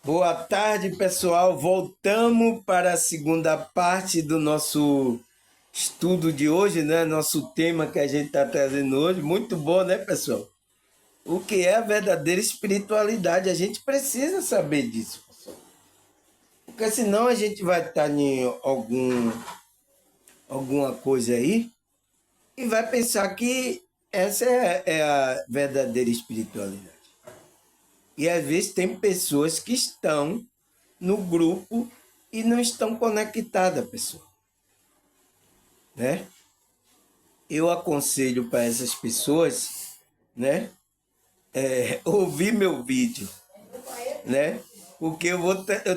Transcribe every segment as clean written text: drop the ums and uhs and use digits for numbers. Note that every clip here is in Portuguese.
Boa tarde, pessoal. Voltamos para a segunda parte do nosso estudo de hoje, né? Nosso tema que a gente está trazendo hoje. Muito bom, né, pessoal? O que é a verdadeira espiritualidade? A gente precisa saber disso, pessoal. Porque senão a gente vai estar em alguma coisa aí e vai pensar que essa é a verdadeira espiritualidade. E às vezes tem pessoas que estão no grupo e não estão conectadas, pessoal, né? Eu aconselho para essas pessoas, né, ouvir meu vídeo, né? Porque eu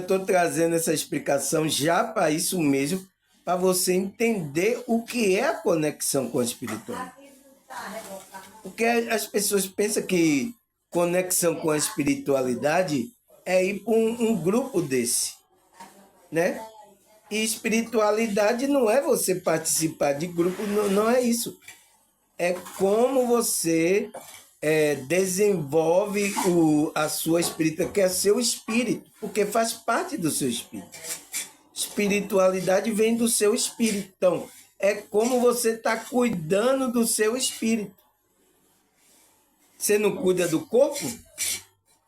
estou trazendo essa explicação já para isso mesmo, para você entender o que é a conexão com a espiritualidade. Porque as pessoas pensam que conexão com a espiritualidade é ir para um grupo desse, né? E espiritualidade não é você participar de grupo, não, não é isso. É como você desenvolve a sua espírita, que é seu espírito, porque faz parte do seu espírito. Espiritualidade vem do seu espírito. Então, é como você está cuidando do seu espírito. Você não cuida do corpo?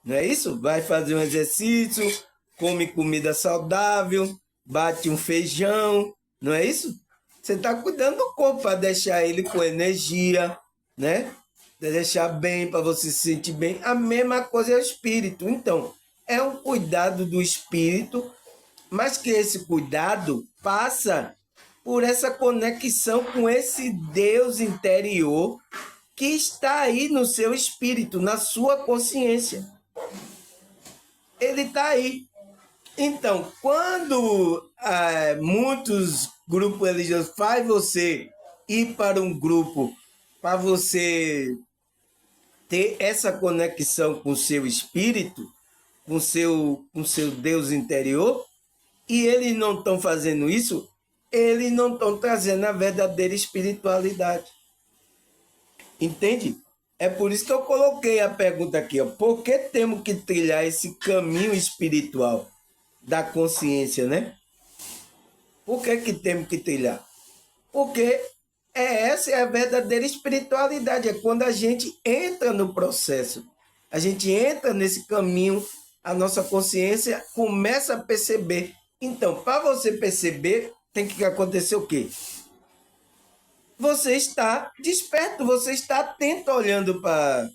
Não é isso? Vai fazer um exercício, come comida saudável, bate um feijão, não é isso? Você está cuidando do corpo para deixar ele com energia, né? Deixar bem, para você se sentir bem. A mesma coisa é o espírito. Então, é um cuidado do espírito, mas que esse cuidado passa por essa conexão com esse Deus interior que está aí no seu espírito, na sua consciência. Ele está aí. Então, quando muitos grupos religiosos faz você ir para um grupo para você ter essa conexão com o seu espírito, com seu Deus interior, e eles não estão fazendo isso, eles não estão trazendo a verdadeira espiritualidade. Entende? É por isso que eu coloquei a pergunta aqui, ó. Por que temos que trilhar esse caminho espiritual da consciência, né? Por que temos que trilhar? Porque essa é a verdadeira espiritualidade, é quando a gente entra no processo, a gente entra nesse caminho, a nossa consciência começa a perceber. Então, para você perceber, tem que acontecer o quê? Você está desperto, você está atento olhando para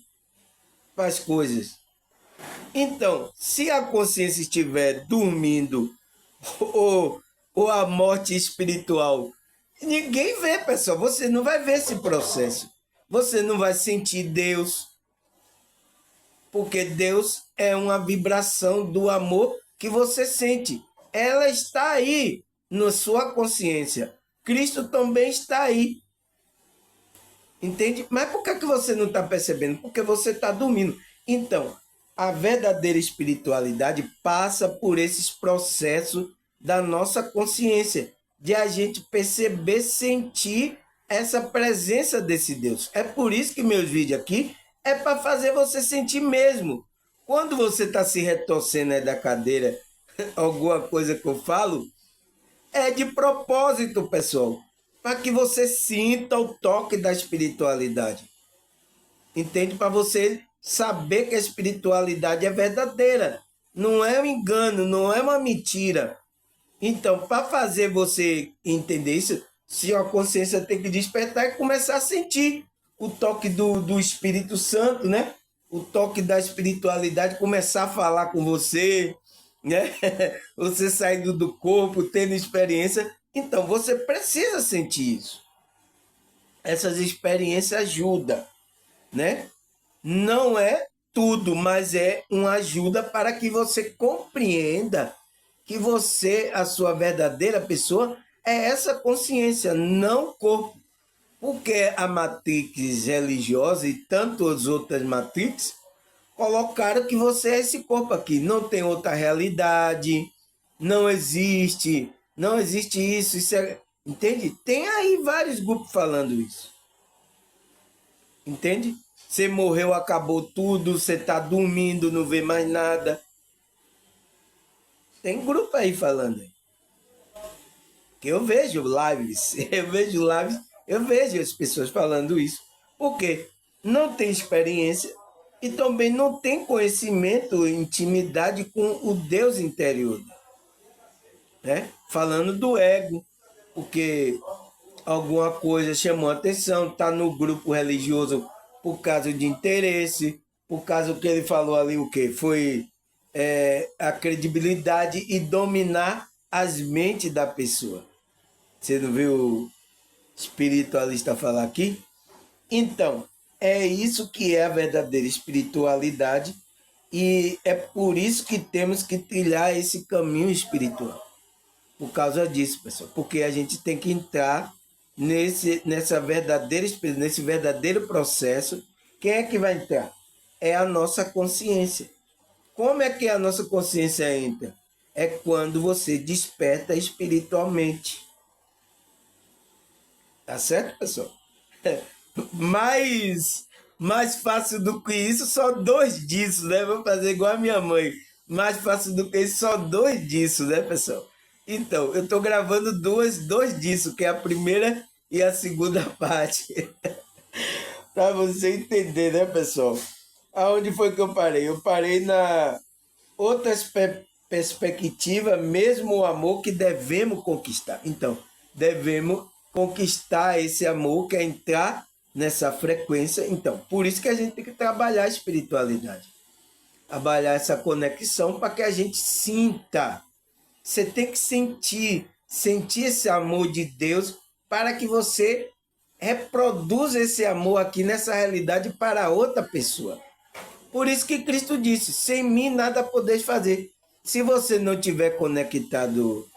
as coisas. Então, se a consciência estiver dormindo ou, ou a morte espiritual, ninguém vê, pessoal. Você não vai ver esse processo. Você não vai sentir Deus, porque Deus é uma vibração do amor que você sente. Ela está aí na sua consciência. Cristo também está aí. Entende? Mas por que você não está percebendo? Porque você está dormindo. Então, a verdadeira espiritualidade passa por esses processos da nossa consciência, de a gente perceber, sentir essa presença desse Deus. É por isso que meus vídeos aqui é para fazer você sentir mesmo. Quando você está se retorcendo aí da cadeira, alguma coisa que eu falo, é de propósito, pessoal, para que você sinta o toque da espiritualidade. Entende? Para você saber que a espiritualidade é verdadeira. Não é um engano, não é uma mentira. Então, para fazer você entender isso, sua consciência tem que despertar e começar a sentir o toque do Espírito Santo, né? O toque da espiritualidade, começar a falar com você, né? Você saindo do corpo, tendo experiência. Então, você precisa sentir isso. Essas experiências ajudam, né? Não é tudo, mas é uma ajuda para que você compreenda que você, a sua verdadeira pessoa, é essa consciência, não o corpo. Porque a matrix religiosa e tantas outras matrix colocaram que você é esse corpo aqui, não tem outra realidade, não existe isso, isso é, entende? Tem aí vários grupos falando isso. Entende? Você morreu, acabou tudo, você está dormindo, não vê mais nada. Tem grupo aí falando aí. Que eu vejo lives, eu vejo as pessoas falando isso. Porque não tem experiência e também não tem conhecimento, intimidade com o Deus interior, né? Falando do ego, porque alguma coisa chamou a atenção, está no grupo religioso por causa de interesse, por causa que ele falou ali o que foi a credibilidade e dominar as mentes da pessoa. Você não viu o espiritualista falar aqui? Então, é isso que é a verdadeira espiritualidade e é por isso que temos que trilhar esse caminho espiritual. Por causa disso, pessoal. Porque a gente tem que entrar nesse verdadeiro processo. Quem é que vai entrar? É a nossa consciência. Como é que a nossa consciência entra? É quando você desperta espiritualmente. Tá certo, pessoal? Mais fácil do que isso, só 2 disso, né? Vou fazer igual a minha mãe. Mais fácil do que isso, só 2 disso, né, pessoal? Então, eu tô gravando dois disso, que é a primeira e a segunda parte. Para você entender, né, pessoal? Aonde foi que eu parei? Eu parei na outra perspectiva, mesmo o amor que devemos conquistar. Então, devemos conquistar esse amor, que é entrar nessa frequência. Então, por isso que a gente tem que trabalhar a espiritualidade. Trabalhar essa conexão para que a gente sinta. Você tem que sentir esse amor de Deus para que você reproduza esse amor aqui nessa realidade para outra pessoa. Por isso que Cristo disse, sem mim nada podeis fazer. Se você não tiver conectado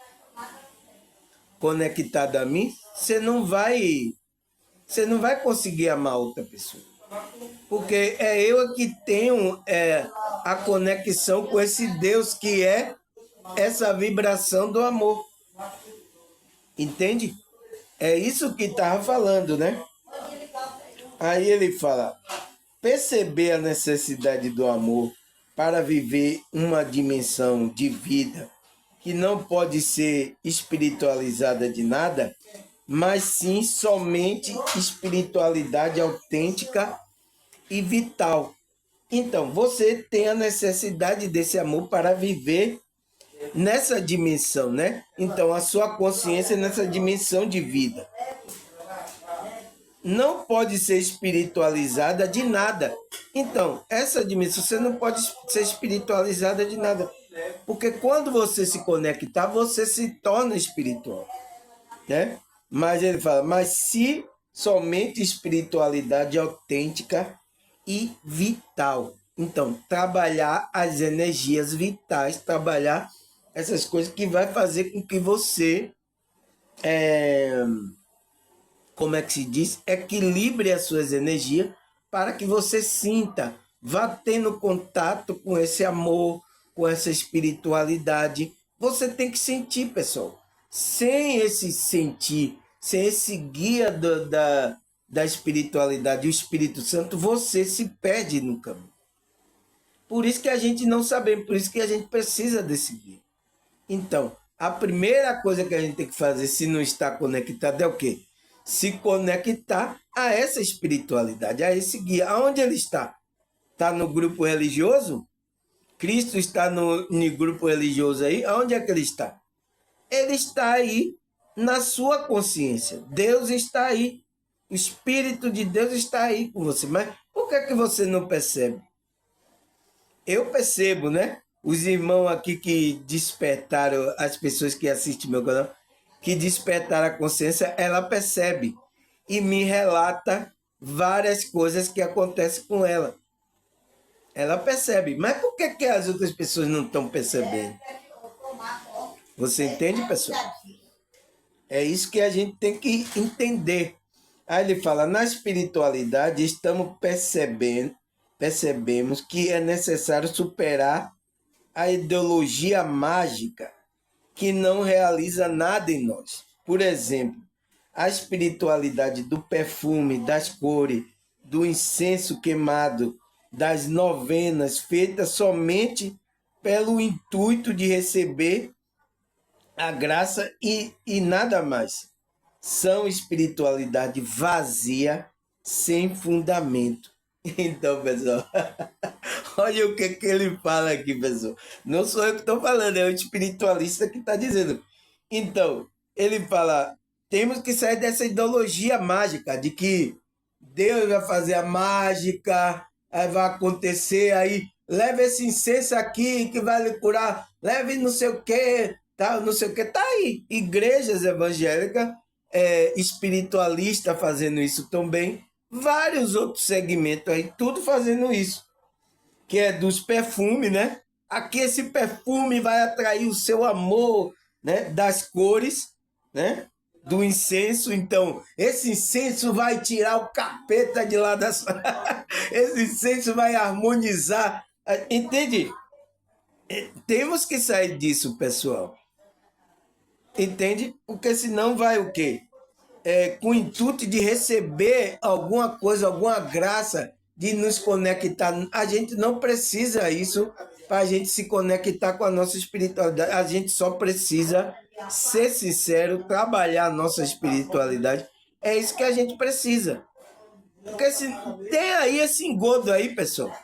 a mim, você não vai conseguir amar outra pessoa. Porque é eu que tenho a conexão com esse Deus que é essa vibração do amor. Entende? É isso que estava falando, né? Aí ele fala, perceber a necessidade do amor para viver uma dimensão de vida que não pode ser espiritualizada de nada, mas sim somente espiritualidade autêntica e vital. Então, você tem a necessidade desse amor para viver nessa dimensão, né? Então, a sua consciência é nessa dimensão de vida. Não pode ser espiritualizada de nada. Então, essa dimensão, você não pode ser espiritualizada de nada. Porque quando você se conectar, você se torna espiritual, né? Mas ele fala, mas se somente espiritualidade autêntica e vital. Então, trabalhar as energias vitais, trabalhar essas coisas que vai fazer com que você, como é que se diz? Equilibre as suas energias para que você sinta, vá tendo contato com esse amor, com essa espiritualidade. Você tem que sentir, pessoal. Sem esse sentir, sem esse guia da espiritualidade, o Espírito Santo, você se perde no caminho. Por isso que a gente não sabe, por isso que a gente precisa desse guia. Então, a primeira coisa que a gente tem que fazer, se não está conectado, é o quê? Se conectar a essa espiritualidade, a esse guia. Aonde ele está? Está no grupo religioso? Cristo está no grupo religioso aí? Aonde é que ele está? Ele está aí na sua consciência. Deus está aí. O Espírito de Deus está aí com você. Mas por que você não percebe? Eu percebo, né? Os irmãos aqui que despertaram, as pessoas que assistem meu canal, que despertaram a consciência, ela percebe e me relata várias coisas que acontecem com ela. Ela percebe, mas por que as outras pessoas não estão percebendo? Você entende, pessoal? É isso que a gente tem que entender. Aí ele fala, na espiritualidade percebemos que é necessário superar a ideologia mágica que não realiza nada em nós. Por exemplo, a espiritualidade do perfume, das cores, do incenso queimado, das novenas feitas somente pelo intuito de receber a graça e nada mais. São espiritualidade vazia, sem fundamento. Então, pessoal, olha o que ele fala aqui, pessoal. Não sou eu que estou falando, é o espiritualista que está dizendo. Então, ele fala, temos que sair dessa ideologia mágica, de que Deus vai fazer a mágica, aí vai acontecer, aí leve esse incenso aqui que vai lhe curar, leve não sei o que, tá, não sei o que, tá aí. Igrejas evangélicas, espiritualistas fazendo isso também, vários outros segmentos aí, tudo fazendo isso, que é dos perfumes, né? Aqui esse perfume vai atrair o seu amor, né? Das cores, né? Do incenso, então esse incenso vai tirar o capeta de lá da sua... esse incenso vai harmonizar, entende? Temos que sair disso, pessoal, entende? Porque senão vai o quê? Com o intuito de receber alguma coisa, alguma graça, de nos conectar. A gente não precisa isso para a gente se conectar com a nossa espiritualidade. A gente só precisa ser sincero, trabalhar a nossa espiritualidade. É isso que a gente precisa. Porque se tem aí esse engodo aí, pessoal,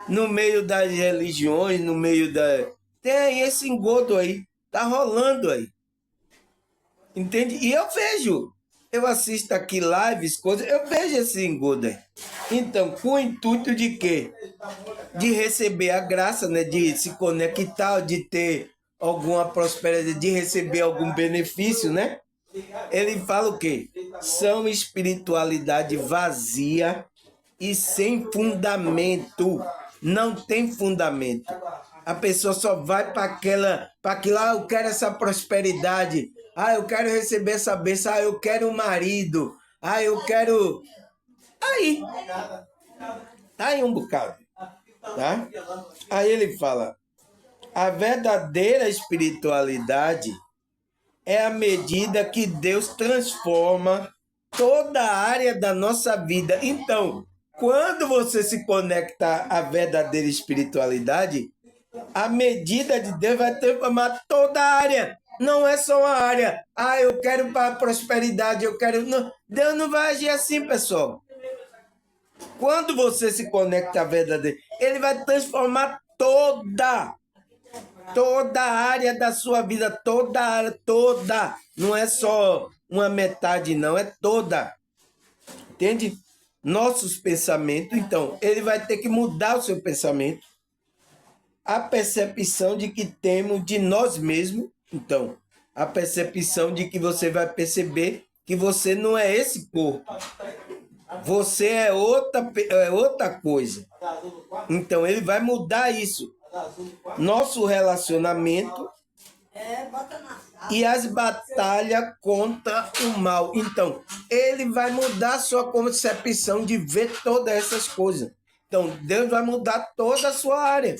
no meio das religiões, no meio da... Tem aí esse engodo aí, tá rolando aí. Entende? E eu vejo, eu assisto aqui lives, coisas, eu vejo esse engodo aí. Então, com o intuito de quê? De receber a graça, né? De se conectar, de ter alguma prosperidade, de receber algum benefício, né? Ele fala o quê? São espiritualidade vazia e sem fundamento. Não tem fundamento. A pessoa só vai para aquilo, eu quero essa prosperidade, eu quero receber essa bênção, eu quero um marido, eu quero... Aí, tá aí um bocado, tá? Aí ele fala, a verdadeira espiritualidade é a medida que Deus transforma toda a área da nossa vida. Então, quando você se conecta à verdadeira espiritualidade, a medida de Deus vai transformar toda a área. Não é só uma área. Eu quero para prosperidade, eu quero... Não, Deus não vai agir assim, pessoal. Quando você se conecta à verdadeira, ele vai transformar toda a área da sua vida, toda a área, toda. Não é só uma metade, não, é toda. Entende? Nossos pensamentos, então, ele vai ter que mudar o seu pensamento, a percepção de que temos de nós mesmos, então, a percepção de que você vai perceber que você não é esse corpo, você é outra coisa. Então, ele vai mudar isso. Nosso relacionamento e as batalhas contra o mal. Então, ele vai mudar a sua concepção de ver todas essas coisas. Então, Deus vai mudar toda a sua área,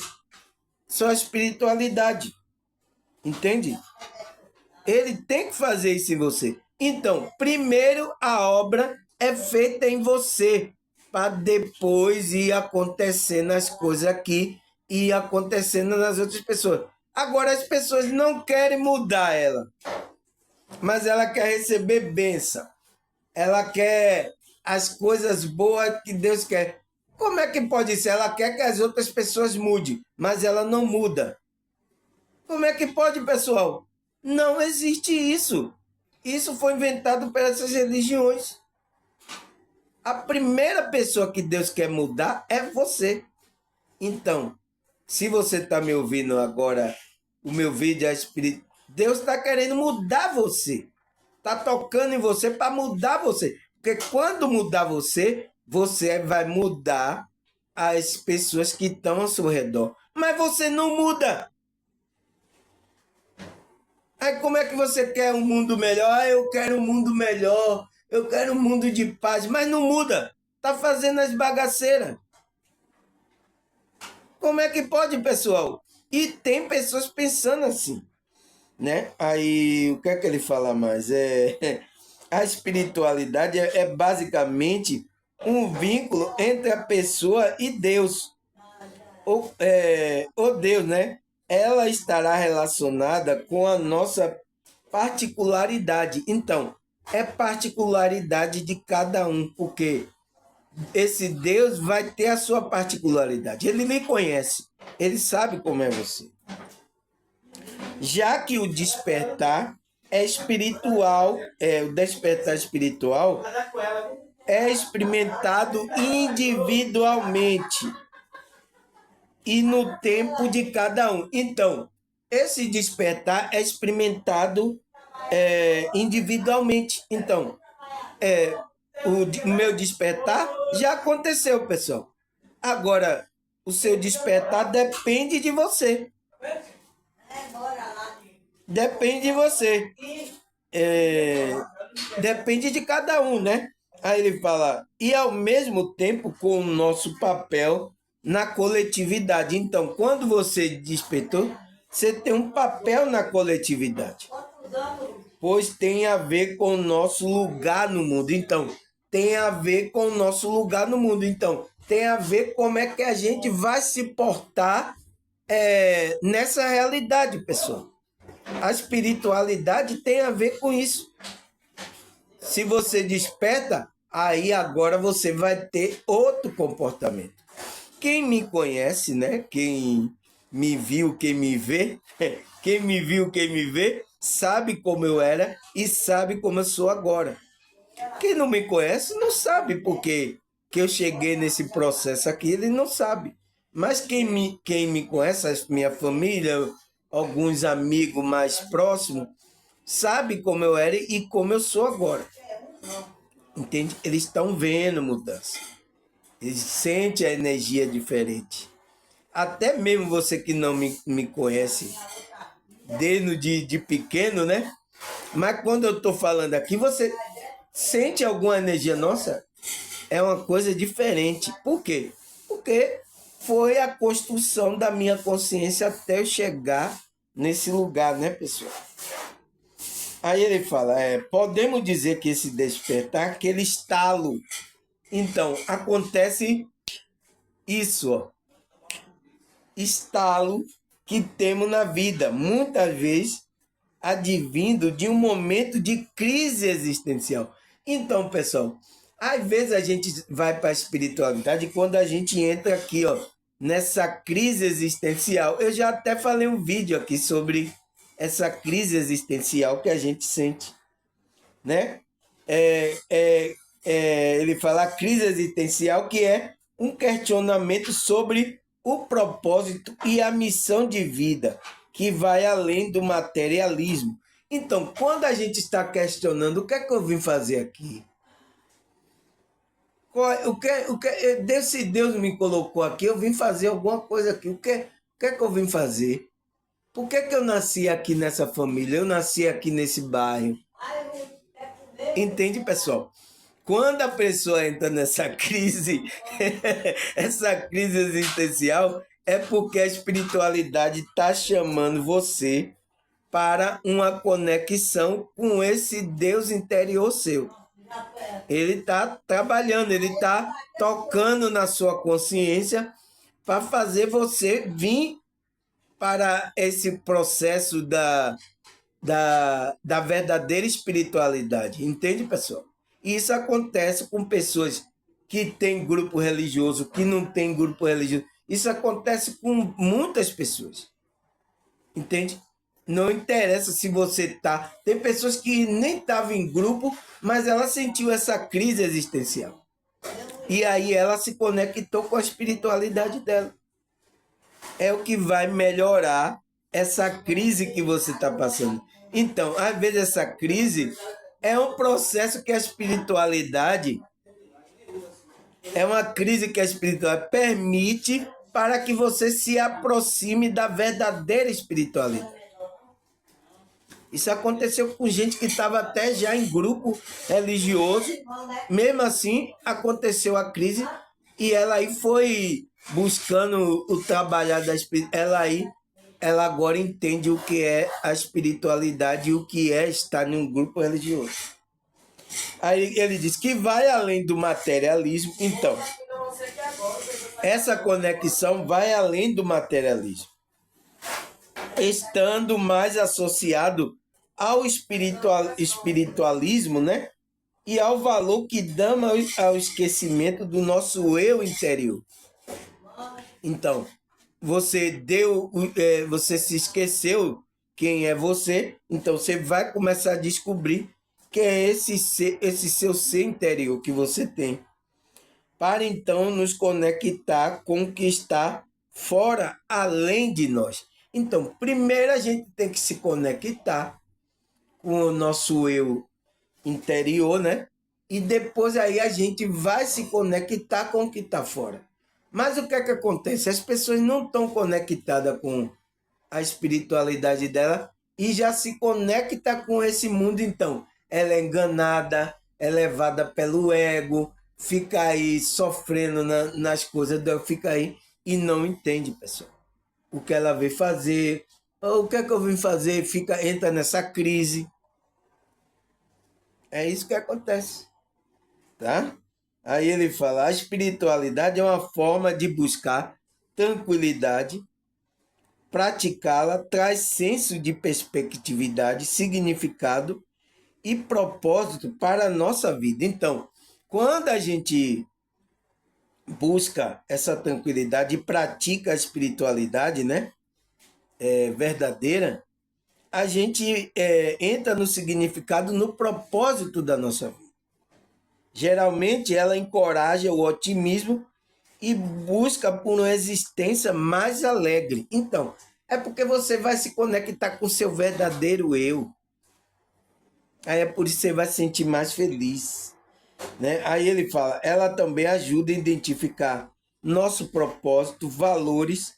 sua espiritualidade. Entende? Ele tem que fazer isso em você. Então, primeiro a obra é feita em você, para depois ir acontecendo as coisas aqui e acontecendo nas outras pessoas. Agora as pessoas não querem mudar ela, mas ela quer receber bênção. Ela quer as coisas boas que Deus quer. Como é que pode ser? Ela quer que as outras pessoas mudem, mas ela não muda. Como é que pode, pessoal? Não existe isso. Isso foi inventado por essas religiões. A primeira pessoa que Deus quer mudar é você. Então, se você está me ouvindo agora, o meu vídeo é espírito, Deus está querendo mudar você. Está tocando em você para mudar você. Porque quando mudar você, você vai mudar as pessoas que estão ao seu redor. Mas você não muda. Aí como é que você quer um mundo melhor? Eu quero um mundo melhor. Eu quero um mundo de paz. Mas não muda. Está fazendo as bagaceiras. Como é que pode, pessoal? E tem pessoas pensando assim, né? Aí, o que é que ele fala mais? A espiritualidade é basicamente um vínculo entre a pessoa e Deus. Ou Deus, né? ela estará relacionada com a nossa particularidade. Então, é particularidade de cada um, porque esse Deus vai ter a sua particularidade. Ele lhe conhece, ele sabe como é você. Já que o despertar é espiritual, o despertar espiritual é experimentado individualmente e no tempo de cada um. Então, esse despertar é experimentado individualmente. Então, o meu despertar já aconteceu, pessoal. Agora, o seu despertar depende de você. Depende de você. Depende de cada um, né? Aí ele fala, e ao mesmo tempo com o nosso papel na coletividade. Então, quando você despertou, você tem um papel na coletividade, pois tem a ver com o nosso lugar no mundo. Então, tem a ver com o nosso lugar no mundo. Então, tem a ver como é que a gente vai se portar nessa realidade, pessoal. A espiritualidade tem a ver com isso. Se você desperta, aí agora você vai ter outro comportamento. Quem me conhece, né? Quem me viu, quem me vê, quem me viu, quem me vê, sabe como eu era e sabe como eu sou agora. Quem não me conhece não sabe porque que eu cheguei nesse processo aqui, ele não sabe. Mas quem me conhece, minha família, alguns amigos mais próximos, sabe como eu era e como eu sou agora. Entende? Eles estão vendo mudança. Eles sentem a energia diferente. Até mesmo você que não me conhece desde de pequeno, né? Mas quando eu estou falando aqui, você sente alguma energia nossa? É uma coisa diferente. Por quê? Porque foi a construção da minha consciência até eu chegar nesse lugar, né, pessoal? Aí ele fala, podemos dizer que esse despertar, aquele estalo. Então, acontece isso, ó. Estalo que temos na vida, muitas vezes advindo de um momento de crise existencial. Então, pessoal, às vezes a gente vai para a espiritualidade quando a gente entra aqui, ó, nessa crise existencial. Eu já até falei um vídeo aqui sobre essa crise existencial que a gente sente, né? Ele fala a crise existencial, que é um questionamento sobre o propósito e a missão de vida, que vai além do materialismo. Então, quando a gente está questionando o que é que eu vim fazer aqui, se Deus me colocou aqui, eu vim fazer alguma coisa aqui. O que é que eu vim fazer? Por que eu nasci aqui nessa família? Eu nasci aqui nesse bairro. Entende, pessoal? Quando a pessoa entra nessa crise, essa crise existencial, é porque a espiritualidade está chamando você para uma conexão com esse Deus interior seu. Ele está trabalhando, ele está tocando na sua consciência para fazer você vir para esse processo da verdadeira espiritualidade. Entende, pessoal? Isso acontece com pessoas que têm grupo religioso, que não têm grupo religioso. Isso acontece com muitas pessoas. Entende? Não interessa se você tá. Tem pessoas que nem estavam em grupo, mas ela sentiu essa crise existencial. E aí ela se conectou com a espiritualidade dela. É o que vai melhorar essa crise que você está passando. Então, às vezes essa crise é um processo que a espiritualidade é uma crise que a espiritualidade permite para que você se aproxime da verdadeira espiritualidade. Isso aconteceu com gente que estava até já em grupo religioso. Mesmo assim, aconteceu a crise e ela aí foi buscando o trabalhar da espiritualidade. Ela agora entende o que é a espiritualidade e o que é estar em um grupo religioso. Aí ele diz que vai além do materialismo. Então, essa conexão vai além do materialismo. estando mais associado ao espiritualismo, né? E ao valor que damos ao esquecimento do nosso eu interior. Então, você se esqueceu quem é você, então você vai começar a descobrir quem é esse seu ser interior que você tem, para então nos conectar com o que está fora, além de nós. Então, primeiro a gente tem que se conectar com o nosso eu interior, né? E depois aí a gente vai se conectar com o que está fora. Mas o que é que acontece? As pessoas não estão conectadas com a espiritualidade dela e já se conecta com esse mundo, então. Ela é enganada, é levada pelo ego, fica aí sofrendo nas coisas, fica aí e não entende, pessoal. O que ela veio fazer, o que é que eu vim fazer, entra nessa crise. É isso que acontece, tá? Aí ele fala, a espiritualidade é uma forma de buscar tranquilidade, praticá-la traz senso de perspectividade, significado e propósito para a nossa vida. Então, quando a gente busca essa tranquilidade e pratica a espiritualidade, né, verdadeira, a gente entra no significado, no propósito da nossa vida. Geralmente ela encoraja o otimismo e busca por uma existência mais alegre. Então, é porque você vai se conectar com o seu verdadeiro eu. Aí é por isso que você vai se sentir mais feliz, né? Aí ele fala, ela também ajuda a identificar nosso propósito, valores,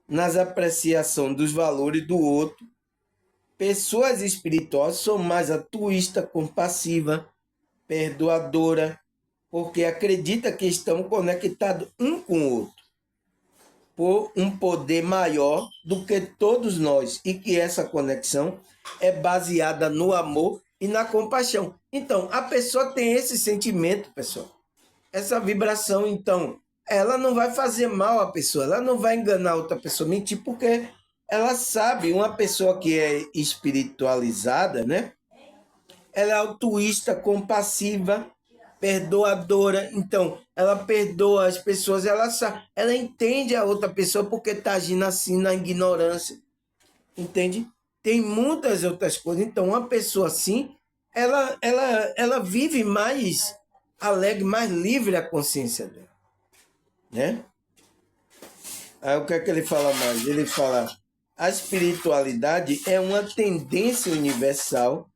nas apreciação dos valores do outro. Pessoas espirituosas são mais altruísta, compassiva, perdoadora, porque acredita que estão conectados um com o outro por um poder maior do que todos nós e que essa conexão é baseada no amor e na compaixão. Então, a pessoa tem esse sentimento, pessoal, essa vibração, então, ela não vai fazer mal à pessoa, ela não vai enganar outra pessoa, mentir, porque ela sabe, uma pessoa que é espiritualizada, né? Ela é altruísta, compassiva, perdoadora. Então, ela perdoa as pessoas, ela entende a outra pessoa porque está agindo assim na ignorância. Entende? Tem muitas outras coisas. Então, uma pessoa assim, ela vive mais alegre, mais livre a consciência dela. Né? Aí o que é que ele fala mais? Ele fala, a espiritualidade é uma tendência universal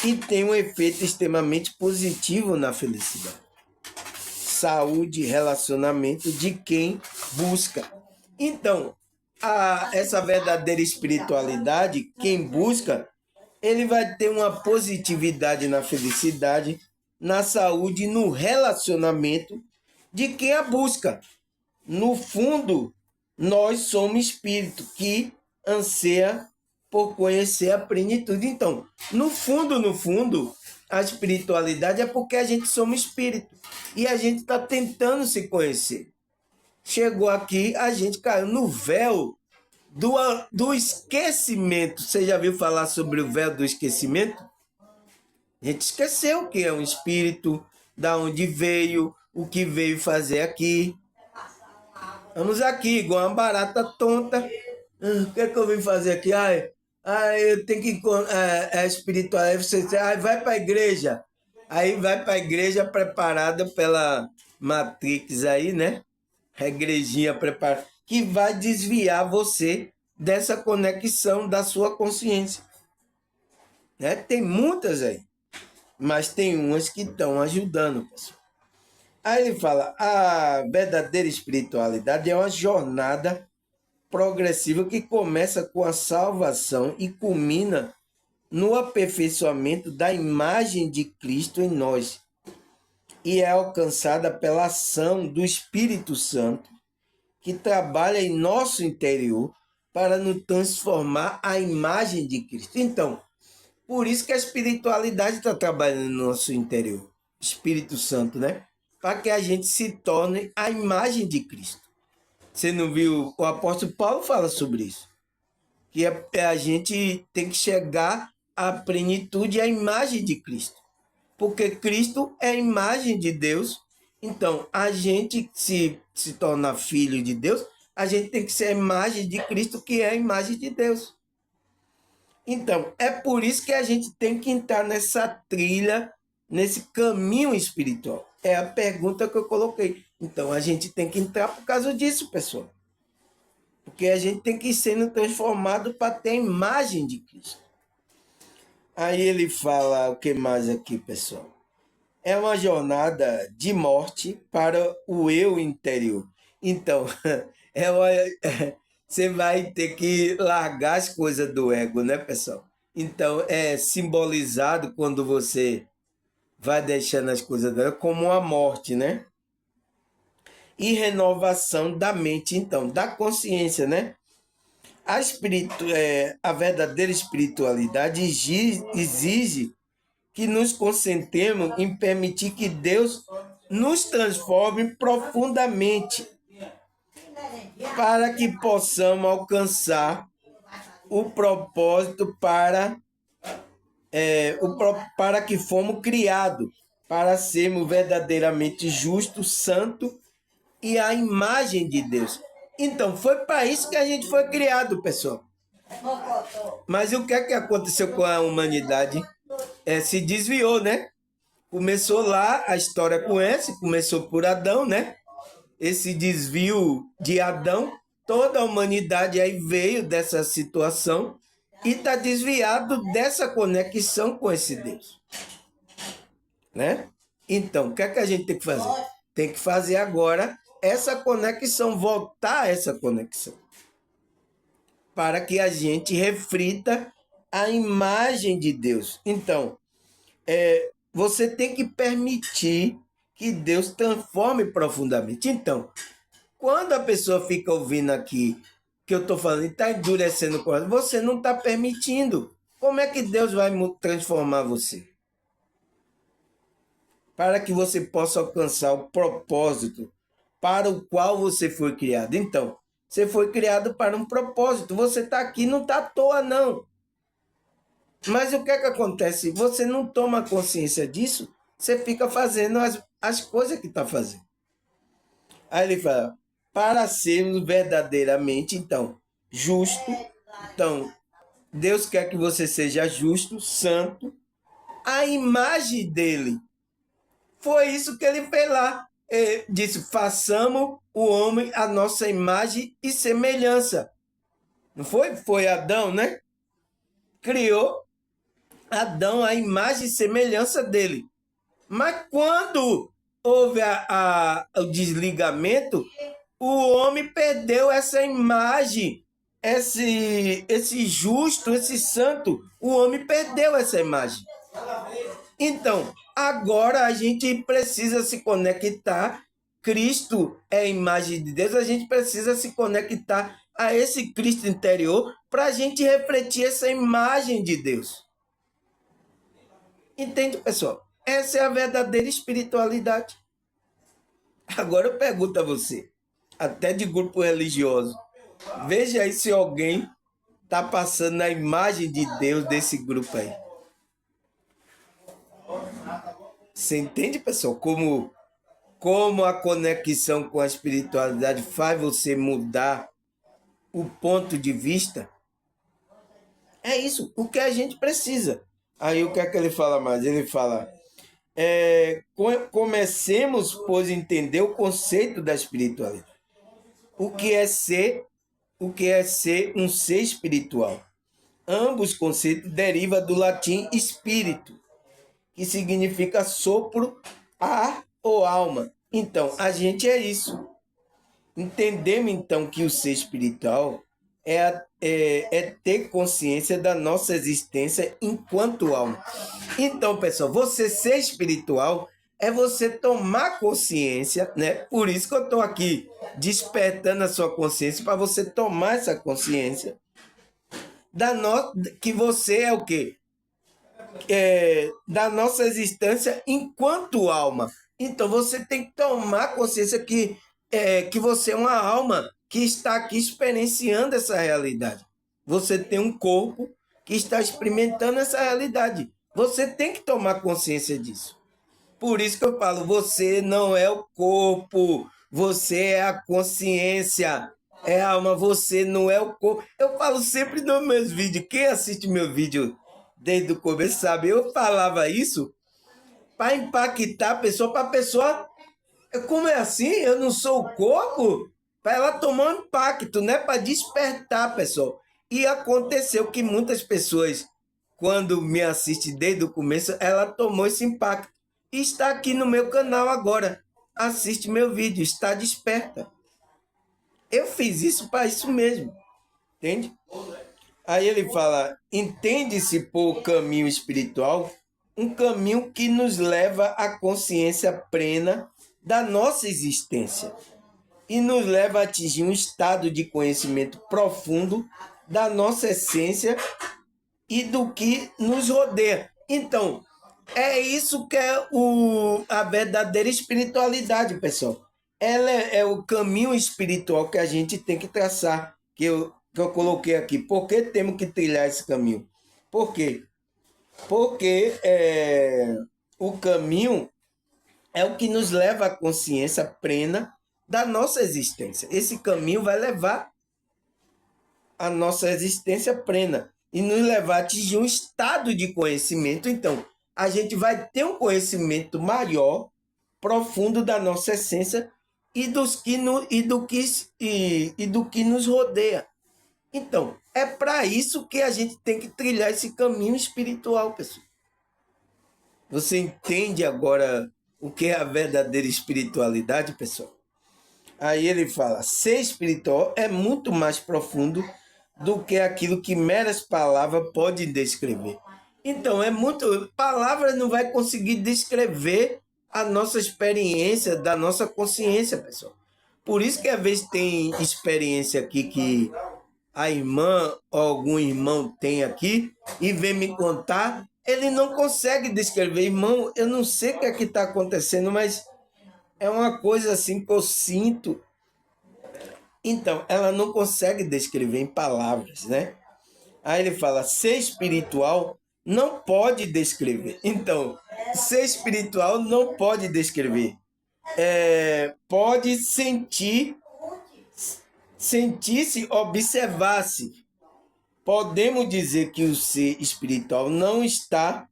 e tem um efeito extremamente positivo na felicidade, saúde e relacionamento de quem busca. Então, essa verdadeira espiritualidade, quem busca, ele vai ter uma positividade na felicidade, na saúde e no relacionamento de quem a busca. No fundo, nós somos espírito que anseia por conhecer a plenitude. Então, no fundo, a espiritualidade é porque a gente somos espírito e a gente está tentando se conhecer. Chegou aqui, a gente caiu no véu do esquecimento. Você já viu falar sobre o véu do esquecimento? A gente esqueceu o que é um espírito, da onde veio, o que veio fazer aqui. Vamos aqui, igual uma barata tonta. O que é que eu vim fazer aqui? Eu tenho que espiritual. Aí você diz, vai para a igreja. Aí vai para a igreja preparada pela Matrix aí, né? A igrejinha preparada, que vai desviar você dessa conexão da sua consciência. Né? Tem muitas aí, mas tem umas que estão ajudando, pessoal. Aí ele fala, a verdadeira espiritualidade é uma jornada progressiva que começa com a salvação e culmina no aperfeiçoamento da imagem de Cristo em nós e é alcançada pela ação do Espírito Santo que trabalha em nosso interior para nos transformar à imagem de Cristo. Então, por isso que a espiritualidade está trabalhando no nosso interior, Espírito Santo, né? Para que a gente se torne a imagem de Cristo. Você não viu? O apóstolo Paulo fala sobre isso. que a gente tem que chegar à plenitude e à imagem de Cristo. Porque Cristo é a imagem de Deus. Então, a gente se torna filho de Deus, a gente tem que ser a imagem de Cristo, que é a imagem de Deus. Então, é por isso que a gente tem que entrar nessa trilha, nesse caminho espiritual. É a pergunta que eu coloquei. Então, a gente tem que entrar por causa disso, pessoal. Porque a gente tem que ir sendo transformado para ter a imagem de Cristo. Aí ele fala o que mais aqui, pessoal? É uma jornada de morte para o eu interior. Então, você vai ter que largar as coisas do ego, né, pessoal? Então, é simbolizado quando você vai deixando as coisas do ego como uma morte, né? E renovação da mente, então, da consciência, né? A verdadeira espiritualidade exige que nos concentremos em permitir que Deus nos transforme profundamente para que possamos alcançar o propósito para que fomos criados, para sermos verdadeiramente justos, santos e a imagem de Deus. Então, foi para isso que a gente foi criado, pessoal. Mas o que é que aconteceu com a humanidade? Se desviou, né? Começou lá a história com começou por Adão, né? Esse desvio de Adão, toda a humanidade aí veio dessa situação e está desviado dessa conexão com esse Deus, né? Então, o que é que a gente tem que fazer? Tem que fazer agora essa conexão, voltar a essa conexão, para que a gente reflita a imagem de Deus. Então, você tem que permitir que Deus transforme profundamente. Então, quando a pessoa fica ouvindo aqui que eu estou falando e está endurecendo o coração, você não está permitindo. Como é que Deus vai transformar você? Para que você possa alcançar o propósito para o qual você foi criado. Então, você foi criado para um propósito. Você está aqui, não está à toa, não. Mas o que é que acontece? Você não toma consciência disso, você fica fazendo as coisas que está fazendo. Aí ele fala, para sermos verdadeiramente, então, justo. Então, Deus quer que você seja justo, santo, a imagem dele. Foi isso que ele fez lá. Ele disse, façamos o homem a nossa imagem e semelhança. Não foi? Foi Adão, né? Criou Adão a imagem e semelhança dele. Mas quando houve o desligamento, o homem perdeu essa imagem, esse justo, esse santo, o homem perdeu essa imagem. Então, agora a gente precisa se conectar. Cristo é a imagem de Deus, a gente precisa se conectar a esse Cristo interior para a gente refletir essa imagem de Deus. Entende, pessoal? Essa é a verdadeira espiritualidade. Agora eu pergunto a você, até de grupo religioso, veja aí se alguém está passando a imagem de Deus desse grupo aí. Você entende, pessoal, como a conexão com a espiritualidade faz você mudar o ponto de vista? É isso, o que a gente precisa. Aí o que é que ele fala mais? Ele fala, comecemos, pois, a entender o conceito da espiritualidade. O que é ser um ser espiritual? Ambos conceitos derivam do latim espírito, que significa sopro, ar ou alma. Então, a gente é isso. Entendemos, então, que o ser espiritual é ter consciência da nossa existência enquanto alma. Então, pessoal, você ser espiritual é você tomar consciência, né? Por isso que eu estou aqui despertando a sua consciência, para você tomar essa consciência que você é o quê? Da nossa existência enquanto alma. Então, você tem que tomar consciência que você é uma alma que está aqui experienciando essa realidade. Você tem um corpo que está experimentando essa realidade. Você tem que tomar consciência disso. Por isso que eu falo, você não é o corpo, você é a consciência, é a alma, você não é o corpo. Eu falo sempre nos meus vídeos, quem assiste meu vídeo desde o começo sabe, eu falava isso para impactar a pessoa, para a pessoa, como é assim? Eu não sou o corpo? Para ela tomar um impacto, né? Para despertar, pessoal. E aconteceu que muitas pessoas, quando me assistem desde o começo, ela tomou esse impacto. E está aqui no meu canal agora. Assiste meu vídeo, está desperta. Eu fiz isso para isso mesmo, entende? Aí ele fala: entende-se por caminho espiritual um caminho que nos leva à consciência plena da nossa existência e nos leva a atingir um estado de conhecimento profundo da nossa essência e do que nos rodeia. Então, é isso que é a verdadeira espiritualidade, pessoal. Ela é o caminho espiritual que a gente tem que traçar, que eu coloquei aqui. Por que temos que trilhar esse caminho? Por quê? Porque o caminho é o que nos leva à consciência plena da nossa existência. Esse caminho vai levar a nossa existência plena e nos levar a atingir um estado de conhecimento. Então, a gente vai ter um conhecimento maior, profundo da nossa essência e do que nos rodeia. Então, é para isso que a gente tem que trilhar esse caminho espiritual, pessoal. Você entende agora o que é a verdadeira espiritualidade, pessoal? Aí ele fala: ser espiritual é muito mais profundo do que aquilo que meras palavras podem descrever. Então, palavras não vai conseguir descrever a nossa experiência da nossa consciência, pessoal. Por isso que às vezes tem experiência aqui que a irmã ou algum irmão tem aqui e vem me contar, ele não consegue descrever. Irmão, eu não sei o que é que está acontecendo, mas é uma coisa assim que eu sinto. Então, ela não consegue descrever em palavras, né? Aí ele fala: ser espiritual não pode descrever. Então, ser espiritual não pode descrever. Pode sentir-se, observar-se. Podemos dizer que o ser espiritual não está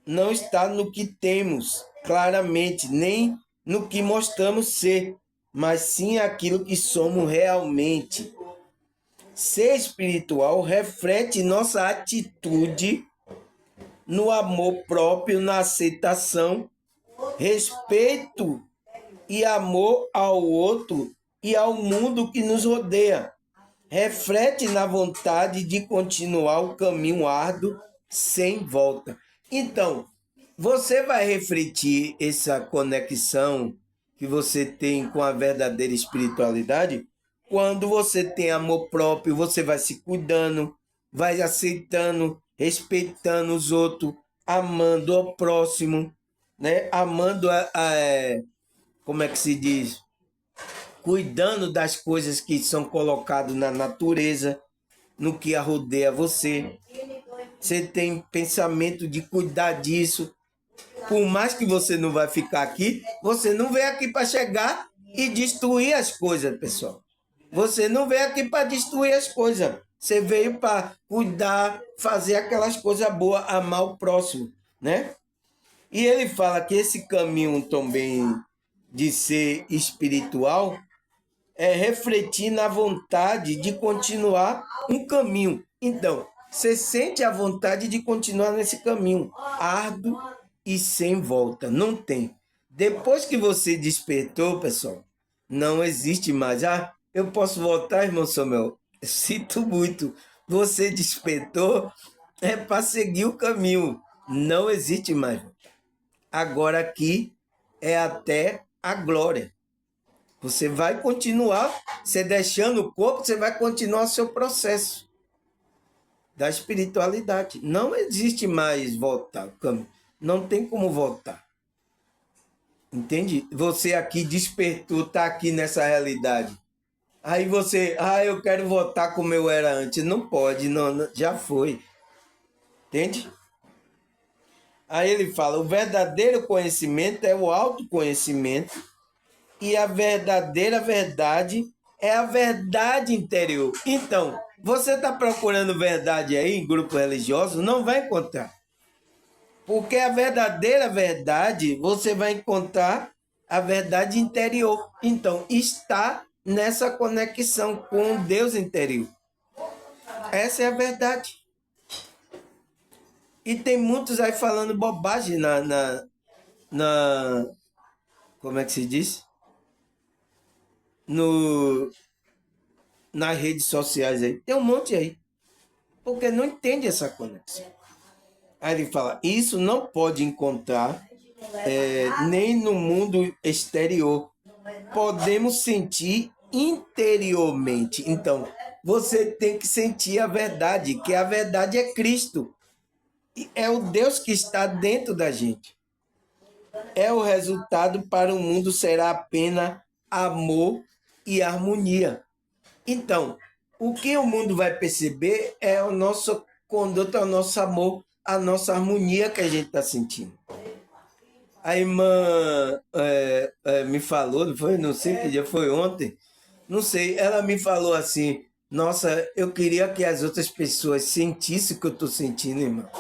no que temos claramente, nem no que mostramos ser, mas sim aquilo que somos realmente. Ser espiritual reflete nossa atitude no amor próprio, na aceitação, respeito e amor ao outro e ao mundo que nos rodeia. Reflete na vontade de continuar o caminho árduo sem volta. Então, você vai refletir essa conexão que você tem com a verdadeira espiritualidade quando você tem amor próprio, você vai se cuidando, vai aceitando, respeitando os outros, amando ao próximo, né? Amando como é que se diz? Cuidando das coisas que são colocadas na natureza, no que a rodeia você. Você tem pensamento de cuidar disso. Por mais que você não vai ficar aqui, você não veio aqui para chegar e destruir as coisas, pessoal. Você não veio aqui para destruir as coisas. Você veio para cuidar, fazer aquelas coisas boas, amar o próximo, né? E ele fala que esse caminho também de ser espiritual é refletir na vontade de continuar um caminho. Então, você sente a vontade de continuar nesse caminho árduo e sem volta. Não tem. Depois que você despertou, pessoal, não existe mais. Ah, eu posso voltar, irmão Samuel? Eu sinto muito. Você despertou, é para seguir o caminho. Não existe mais. Agora aqui é até a glória. Você vai continuar, você deixando o corpo, você vai continuar o seu processo da espiritualidade. Não existe mais voltar. Não tem como voltar. Entende? Você aqui despertou, está aqui nessa realidade. Aí você, eu quero voltar como eu era antes. Não pode, não, já foi. Entende? Aí ele fala: o verdadeiro conhecimento é o autoconhecimento e a verdadeira verdade é a verdade interior. Então, você está procurando verdade aí em grupo religioso? Não vai encontrar. Porque a verdadeira verdade, você vai encontrar a verdade interior. Então, está nessa conexão com o Deus interior. Essa é a verdade. E tem muitos aí falando bobagem na como é que se diz? No, nas redes sociais aí. Tem um monte aí. Porque não entende essa conexão. Aí ele fala, isso não pode encontrar nem no mundo exterior. Podemos sentir interiormente. Então, você tem que sentir a verdade, que a verdade é Cristo. É o Deus que está dentro da gente. É o resultado para o mundo será apenas amor e harmonia. Então, o que o mundo vai perceber é o nosso conduta, o nosso amor, a nossa harmonia que a gente está sentindo. A irmã me falou, não foi? Não sei que dia foi ontem. Não sei, ela me falou assim, nossa, eu queria que as outras pessoas sentissem o que eu estou sentindo, irmã.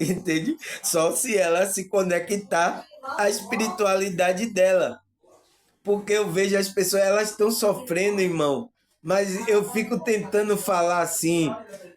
Entende? Só se ela se conectar à espiritualidade dela. Porque eu vejo as pessoas, elas estão sofrendo, irmão. Mas eu fico tentando falar assim,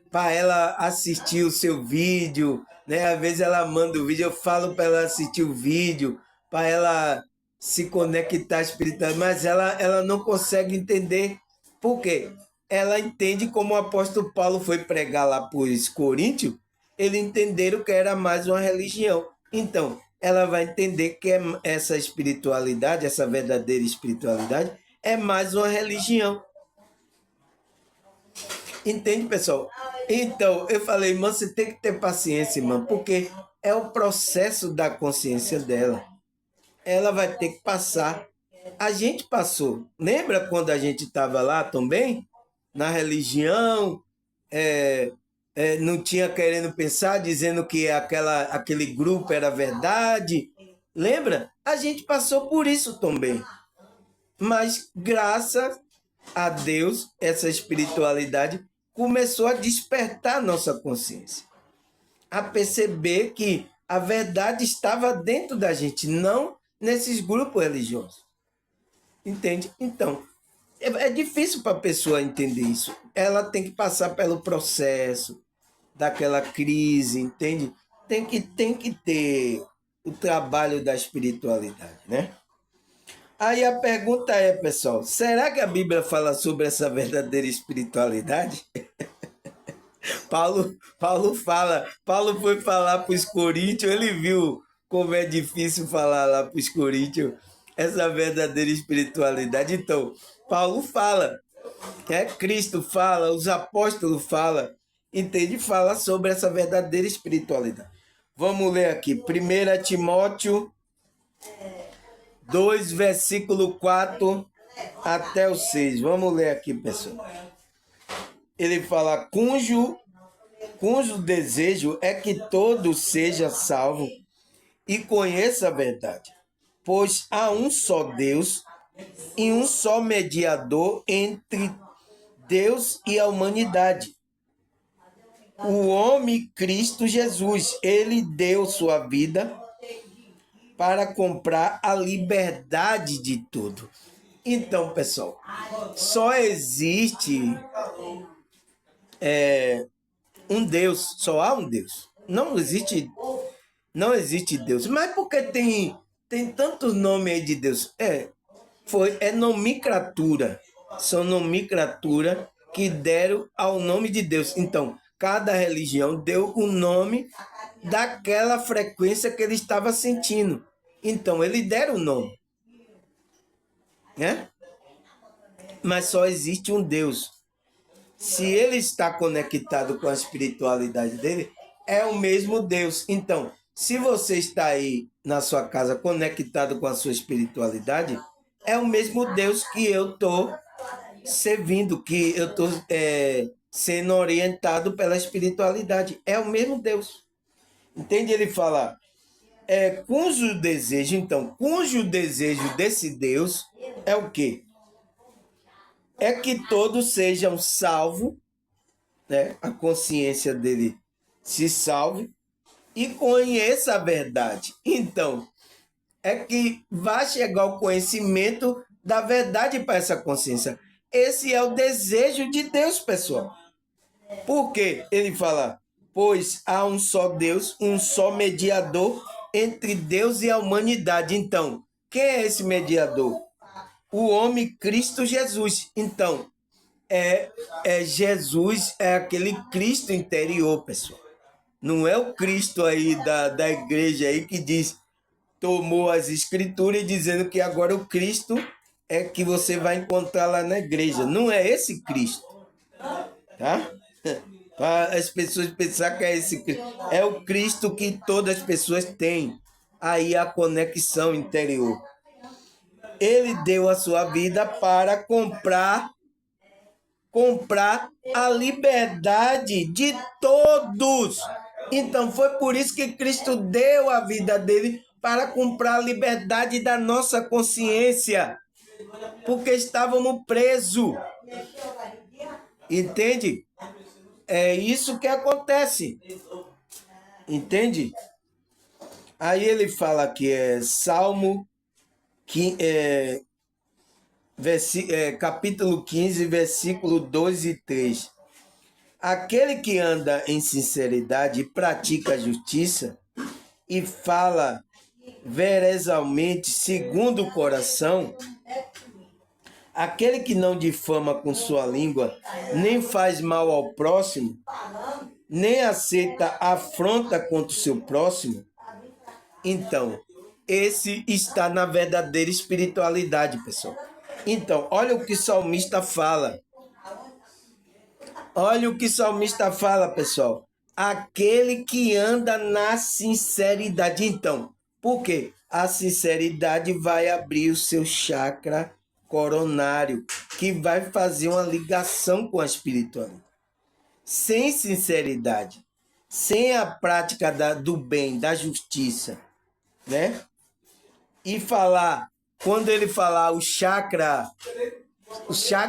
para ela assistir o seu vídeo, né? Às vezes ela manda o vídeo, eu falo para ela assistir o vídeo, para ela se conectar à espiritualidade, mas ela não consegue entender. Por quê? Ela entende como o apóstolo Paulo foi pregar lá para os Coríntios, eles entenderam que era mais uma religião. Então, ela vai entender que essa espiritualidade, essa verdadeira espiritualidade, é mais uma religião. Entende, pessoal? Então, eu falei, irmã, você tem que ter paciência, irmã, porque é o processo da consciência dela. Ela vai ter que passar. A gente passou. Lembra quando a gente estava lá também? Na religião, não tinha querendo pensar, dizendo que aquele grupo era verdade. Lembra? A gente passou por isso também. Mas graças a Deus, essa espiritualidade começou a despertar nossa consciência, a perceber que a verdade estava dentro da gente, não nesses grupos religiosos. Entende? Então, é difícil para a pessoa entender isso. Ela tem que passar pelo processo daquela crise, entende? Tem que ter o trabalho da espiritualidade, né? Aí a pergunta é, pessoal, será que a Bíblia fala sobre essa verdadeira espiritualidade? Paulo foi falar para os Coríntios, ele viu como é difícil falar lá para os Coríntios essa verdadeira espiritualidade. Então, Paulo fala, Cristo fala, os apóstolos falam, entende? Fala sobre essa verdadeira espiritualidade. Vamos ler aqui, 1 Timóteo 2, versículo 4 até o 6. Vamos ler aqui, pessoal. Ele fala, cujo desejo é que todo seja salvo e conheça a verdade. Pois há um só Deus e um só mediador entre Deus e a humanidade. O homem Cristo Jesus, ele deu sua vida para comprar a liberdade de tudo. Então, pessoal, só existe um Deus, só há um Deus. Não existe Deus. Mas por que tem tantos nomes aí de Deus? É nomenclatura. São nomenclatura que deram ao nome de Deus. Então, cada religião deu o nome daquela frequência que ele estava sentindo. Então, eles deram o nome. Né? Mas só existe um Deus. Se ele está conectado com a espiritualidade dele, é o mesmo Deus. Então, se você está aí na sua casa conectado com a sua espiritualidade, é o mesmo Deus que eu estou servindo, que eu estou sendo orientado pela espiritualidade. É o mesmo Deus. Entende? Ele fala, cujo desejo, então, cujo desejo desse Deus é o quê? É que todos sejam salvos, né? A consciência dele se salve e conheça a verdade. Então, é que vai chegar ao conhecimento da verdade para essa consciência. Esse é o desejo de Deus, pessoal. Por quê? Ele fala, pois há um só Deus, um só mediador entre Deus e a humanidade. Então, quem é esse mediador? O homem Cristo Jesus. Então, Jesus, é aquele Cristo interior, pessoal. Não é o Cristo aí da igreja aí que diz, tomou as escrituras dizendo que agora o Cristo é que você vai encontrar lá na igreja. Não é esse Cristo, tá? Para as pessoas pensar que é esse Cristo. É o Cristo que todas as pessoas têm. Aí a conexão interior. Ele deu a sua vida para comprar a liberdade de todos. Então foi por isso que Cristo deu a vida dele para comprar a liberdade da nossa consciência, porque estávamos presos. Entende? É isso que acontece. Entende? Aí ele fala que é Salmo capítulo 15, versículo 2 e 3. Aquele que anda em sinceridade e pratica a justiça e fala verosamente segundo o coração, aquele que não difama com sua língua, nem faz mal ao próximo, nem aceita afronta contra o seu próximo, então, esse está na verdadeira espiritualidade, pessoal. Então, olha o que o salmista fala. Olha o que o salmista fala, pessoal. Aquele que anda na sinceridade. Então, por quê? A sinceridade vai abrir o seu chakra coronário, que vai fazer uma ligação com a espiritualidade. Sem sinceridade, sem a prática do bem, da justiça, né? E falar, quando ele falar o chakra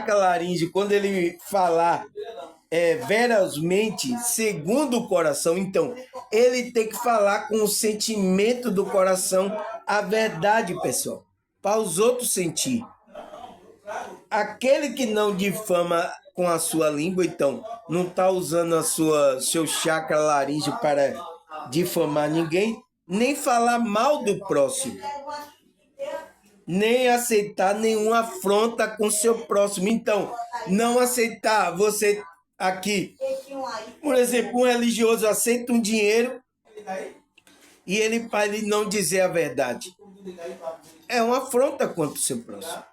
laríngeo, quando ele falar verosmente, segundo o coração, então ele tem que falar com o sentimento do coração a verdade, pessoal, para os outros sentir. Aquele que não difama com a sua língua, então, não está usando seu chakra laríngeo para difamar ninguém, nem falar mal do próximo, nem aceitar nenhuma afronta com seu próximo. Então, não aceitar você aqui, por exemplo, um religioso aceita um dinheiro e ele para ele não dizer a verdade. É uma afronta contra o seu próximo.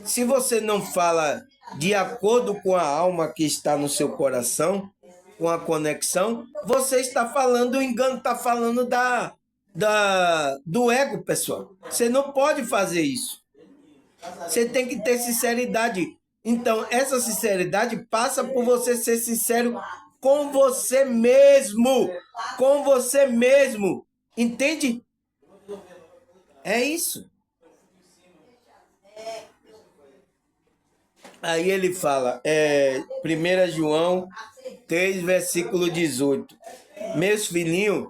Se você não fala de acordo com a alma que está no seu coração, com a conexão, você está falando o engano, está falando do ego, pessoal. Você não pode fazer isso. Você tem que ter sinceridade. Então, essa sinceridade passa por você ser sincero com você mesmo. Com você mesmo. Entende? É isso. Aí ele fala, 1 João 3, versículo 18. Meus filhinhos,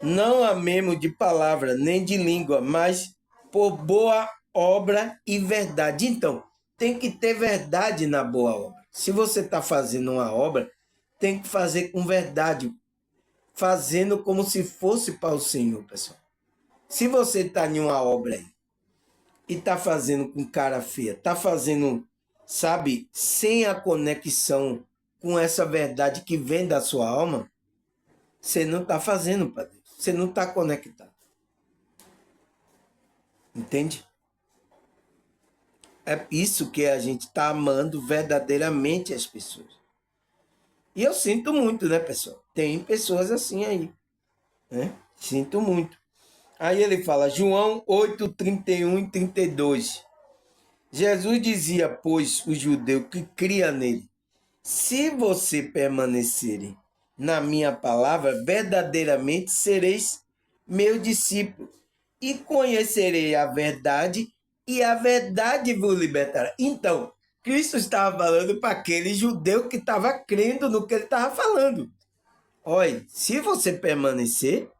não amemos de palavra, nem de língua, mas por boa obra e verdade. Então, tem que ter verdade na boa obra. Se você está fazendo uma obra, tem que fazer com verdade, fazendo como se fosse para o Senhor, pessoal. Se você está em uma obra aí e está fazendo com cara feia, está fazendo, sabe, sem a conexão com essa verdade que vem da sua alma, você não está fazendo para Deus. Você não está conectado. Entende? É isso que a gente está amando verdadeiramente as pessoas. E eu sinto muito, né, pessoal? Tem pessoas assim aí, né? Sinto muito. Aí ele fala, João 8, 31 e 32. Jesus dizia, pois, o judeu que cria nele: se você permanecerem na minha palavra, verdadeiramente sereis meu discípulo e conhecerei a verdade e a verdade vos libertará. Então, Cristo estava falando para aquele judeu que estava crendo no que ele estava falando. Olha, se você permanecer,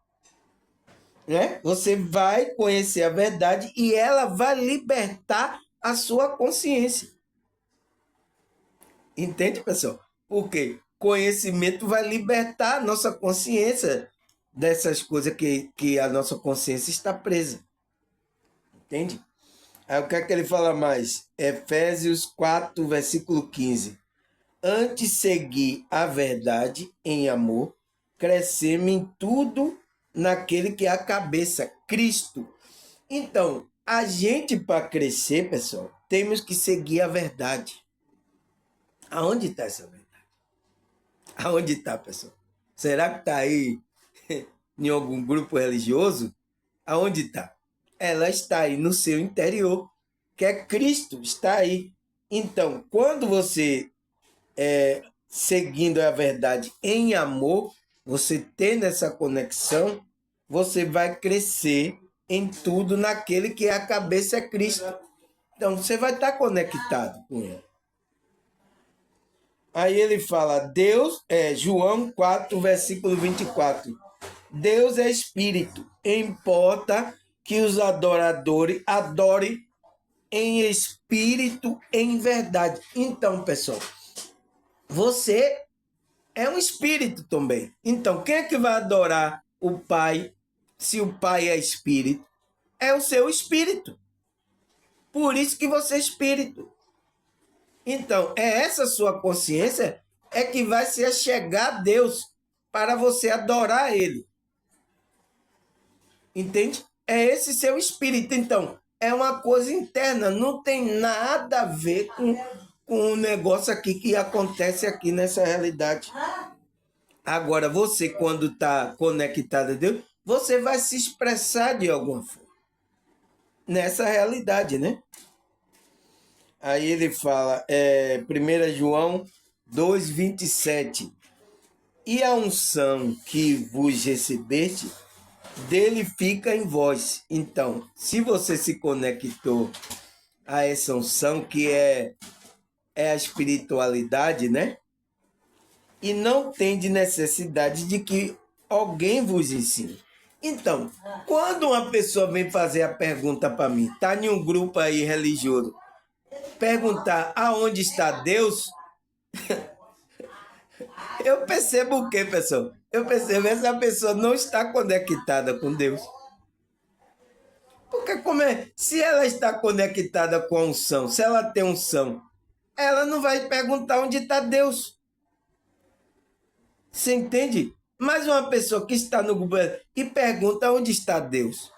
né, você vai conhecer a verdade e ela vai libertar a sua consciência. Entende, pessoal? Porque conhecimento vai libertar a nossa consciência dessas coisas que a nossa consciência está presa. Entende? Aí o que é que ele fala mais? Efésios 4, versículo 15. Antes seguir a verdade em amor, crescemos em tudo naquele que é a cabeça, Cristo. Então, a gente, para crescer, pessoal, temos que seguir a verdade. Aonde está essa verdade? Aonde está, pessoal? Será que está aí em algum grupo religioso? Aonde está? Ela está aí no seu interior, que é Cristo, está aí. Então, quando você seguindo a verdade em amor, você tendo essa conexão, você vai crescer em tudo naquele que é a cabeça é Cristo. Então, você vai estar conectado com ele. Aí ele fala, Deus, João 4, versículo 24. Deus é espírito, importa que os adoradores adorem em espírito, em verdade. Então, pessoal, você é um espírito também. Então, quem é que vai adorar o Pai, se o Pai é espírito? É o seu espírito. Por isso que você é espírito. Então, é essa sua consciência é que vai se achegar a Deus para você adorar Ele. Entende? É esse seu espírito. Então, é uma coisa interna, não tem nada a ver com o negócio aqui que acontece aqui nessa realidade. Agora, você, quando está conectado a Deus, você vai se expressar de alguma forma. Nessa realidade, né? Aí ele fala, 1 João 2,27. E a unção que vos recebeste, dele fica em vós. Então, se você se conectou a essa unção, que é a espiritualidade, né? E não tem de necessidade de que alguém vos ensine. Então, quando uma pessoa vem fazer a pergunta para mim, tá em um grupo aí religioso, perguntar aonde está Deus, eu percebo o quê, pessoal? Eu percebo que essa pessoa não está conectada com Deus. Porque se ela está conectada com a unção, se ela tem unção, ela não vai perguntar onde está Deus. Você entende? Mas uma pessoa que está no governo e pergunta onde está Deus,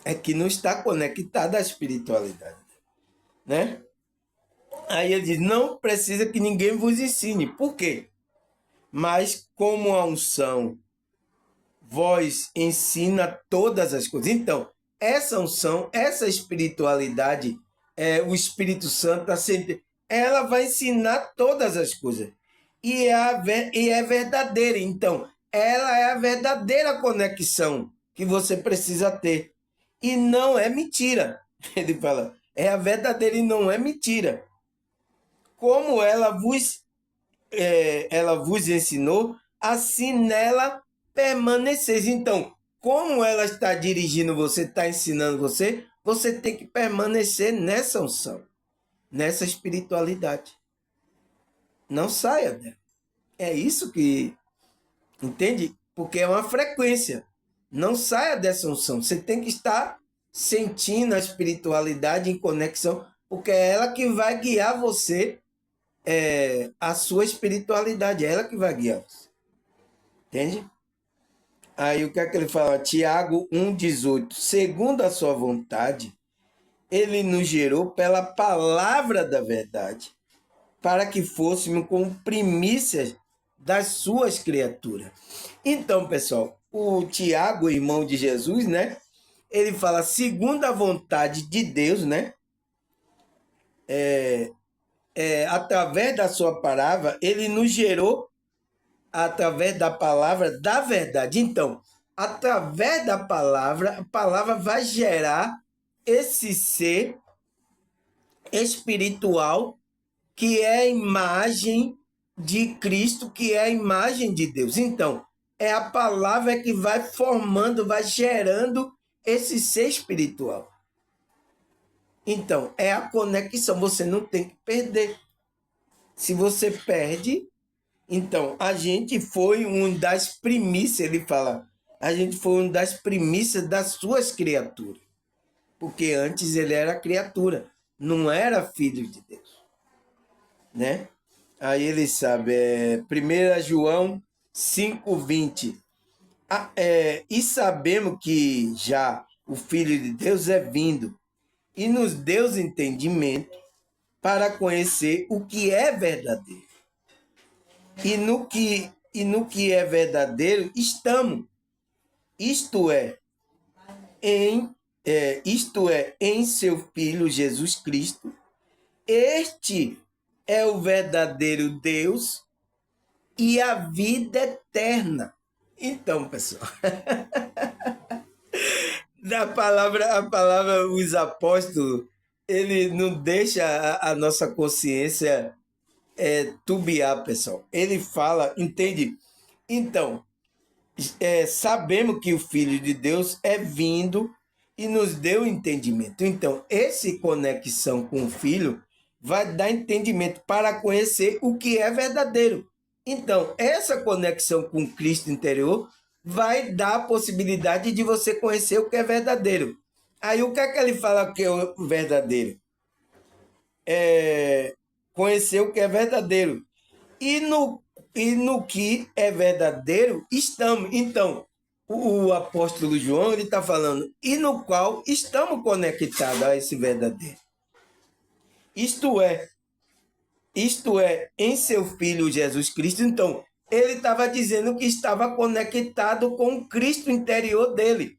é que não está conectada à espiritualidade, né? Aí ele diz, não precisa que ninguém vos ensine. Por quê? Mas como a unção vós ensina todas as coisas. Então, essa unção, essa espiritualidade, o Espírito Santo, ela vai ensinar todas as coisas. E é verdadeira. Então, ela é a verdadeira conexão que você precisa ter. E não é mentira. Ele fala, é a verdadeira e não é mentira. Como ela vos ensinou, assim nela permaneceis. Então, como ela está dirigindo você, está ensinando você, você tem que permanecer nessa unção, nessa espiritualidade. Não saia dela. É isso que, entende? Porque é uma frequência. Não saia dessa unção. Você tem que estar sentindo a espiritualidade em conexão, porque é ela que vai guiar você, a sua espiritualidade. É ela que vai guiar você. Entende? Aí o que é que ele fala? Tiago 1,18. Segundo a sua vontade, ele nos gerou pela palavra da verdade, para que fôssemos como primícias das suas criaturas. Então, pessoal, o Tiago, irmão de Jesus, né? Ele fala, segundo a vontade de Deus, né? através da sua palavra, ele nos gerou através da palavra da verdade. Então, através da palavra, a palavra vai gerar esse ser espiritual que é a imagem de Cristo, que é a imagem de Deus. Então, é a palavra que vai formando, vai gerando esse ser espiritual. Então, é a conexão, você não tem que perder. Se você perde, então, a gente foi uma das primícias, ele fala, a gente foi uma das primícias das suas criaturas. Porque antes ele era criatura, não era filho de Deus. Né? Aí ele sabe, 1 João 5,20. E sabemos que já o Filho de Deus é vindo e nos deu entendimento para conhecer o que é verdadeiro. E no que é verdadeiro estamos. Isto é, em seu Filho Jesus Cristo. Este é o verdadeiro Deus e a vida eterna. Então, pessoal, a palavra, os apóstolos, ele não deixa a nossa consciência tubiar, pessoal. Ele fala, entende? Então, sabemos que o Filho de Deus é vindo e nos deu entendimento. Então, essa conexão com o Filho vai dar entendimento para conhecer o que é verdadeiro. Então, essa conexão com Cristo interior vai dar a possibilidade de você conhecer o que é verdadeiro. Aí, o que é que ele fala que é o verdadeiro? Conhecer o que é verdadeiro. E no que é verdadeiro, estamos. Então, o apóstolo João está falando, e no qual estamos conectados a esse verdadeiro. Isto é, em seu Filho Jesus Cristo. Então, ele estava dizendo que estava conectado com o Cristo interior dele.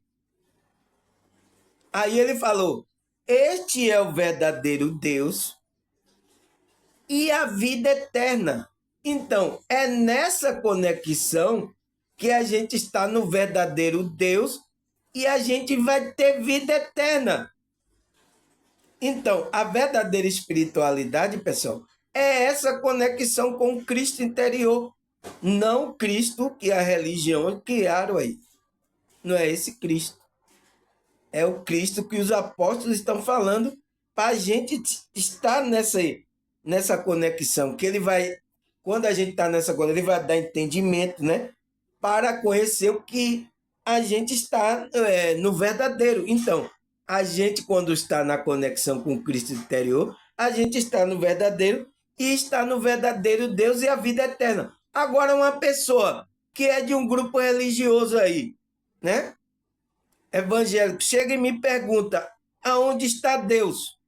Aí ele falou, este é o verdadeiro Deus e a vida eterna. Então, é nessa conexão que a gente está no verdadeiro Deus e a gente vai ter vida eterna. Então, a verdadeira espiritualidade, pessoal, é essa conexão com o Cristo interior, não o Cristo que a religião criaram aí. Não é esse Cristo. É o Cristo que os apóstolos estão falando para a gente estar nessa conexão, que ele vai, quando a gente está nessa conexão, ele vai dar entendimento, né? Para conhecer o que a gente está no verdadeiro. Então, a gente, quando está na conexão com o Cristo interior, a gente está no verdadeiro e está no verdadeiro Deus e a vida eterna. Agora, uma pessoa que é de um grupo religioso aí, né? Evangélico, chega e me pergunta, aonde está Deus?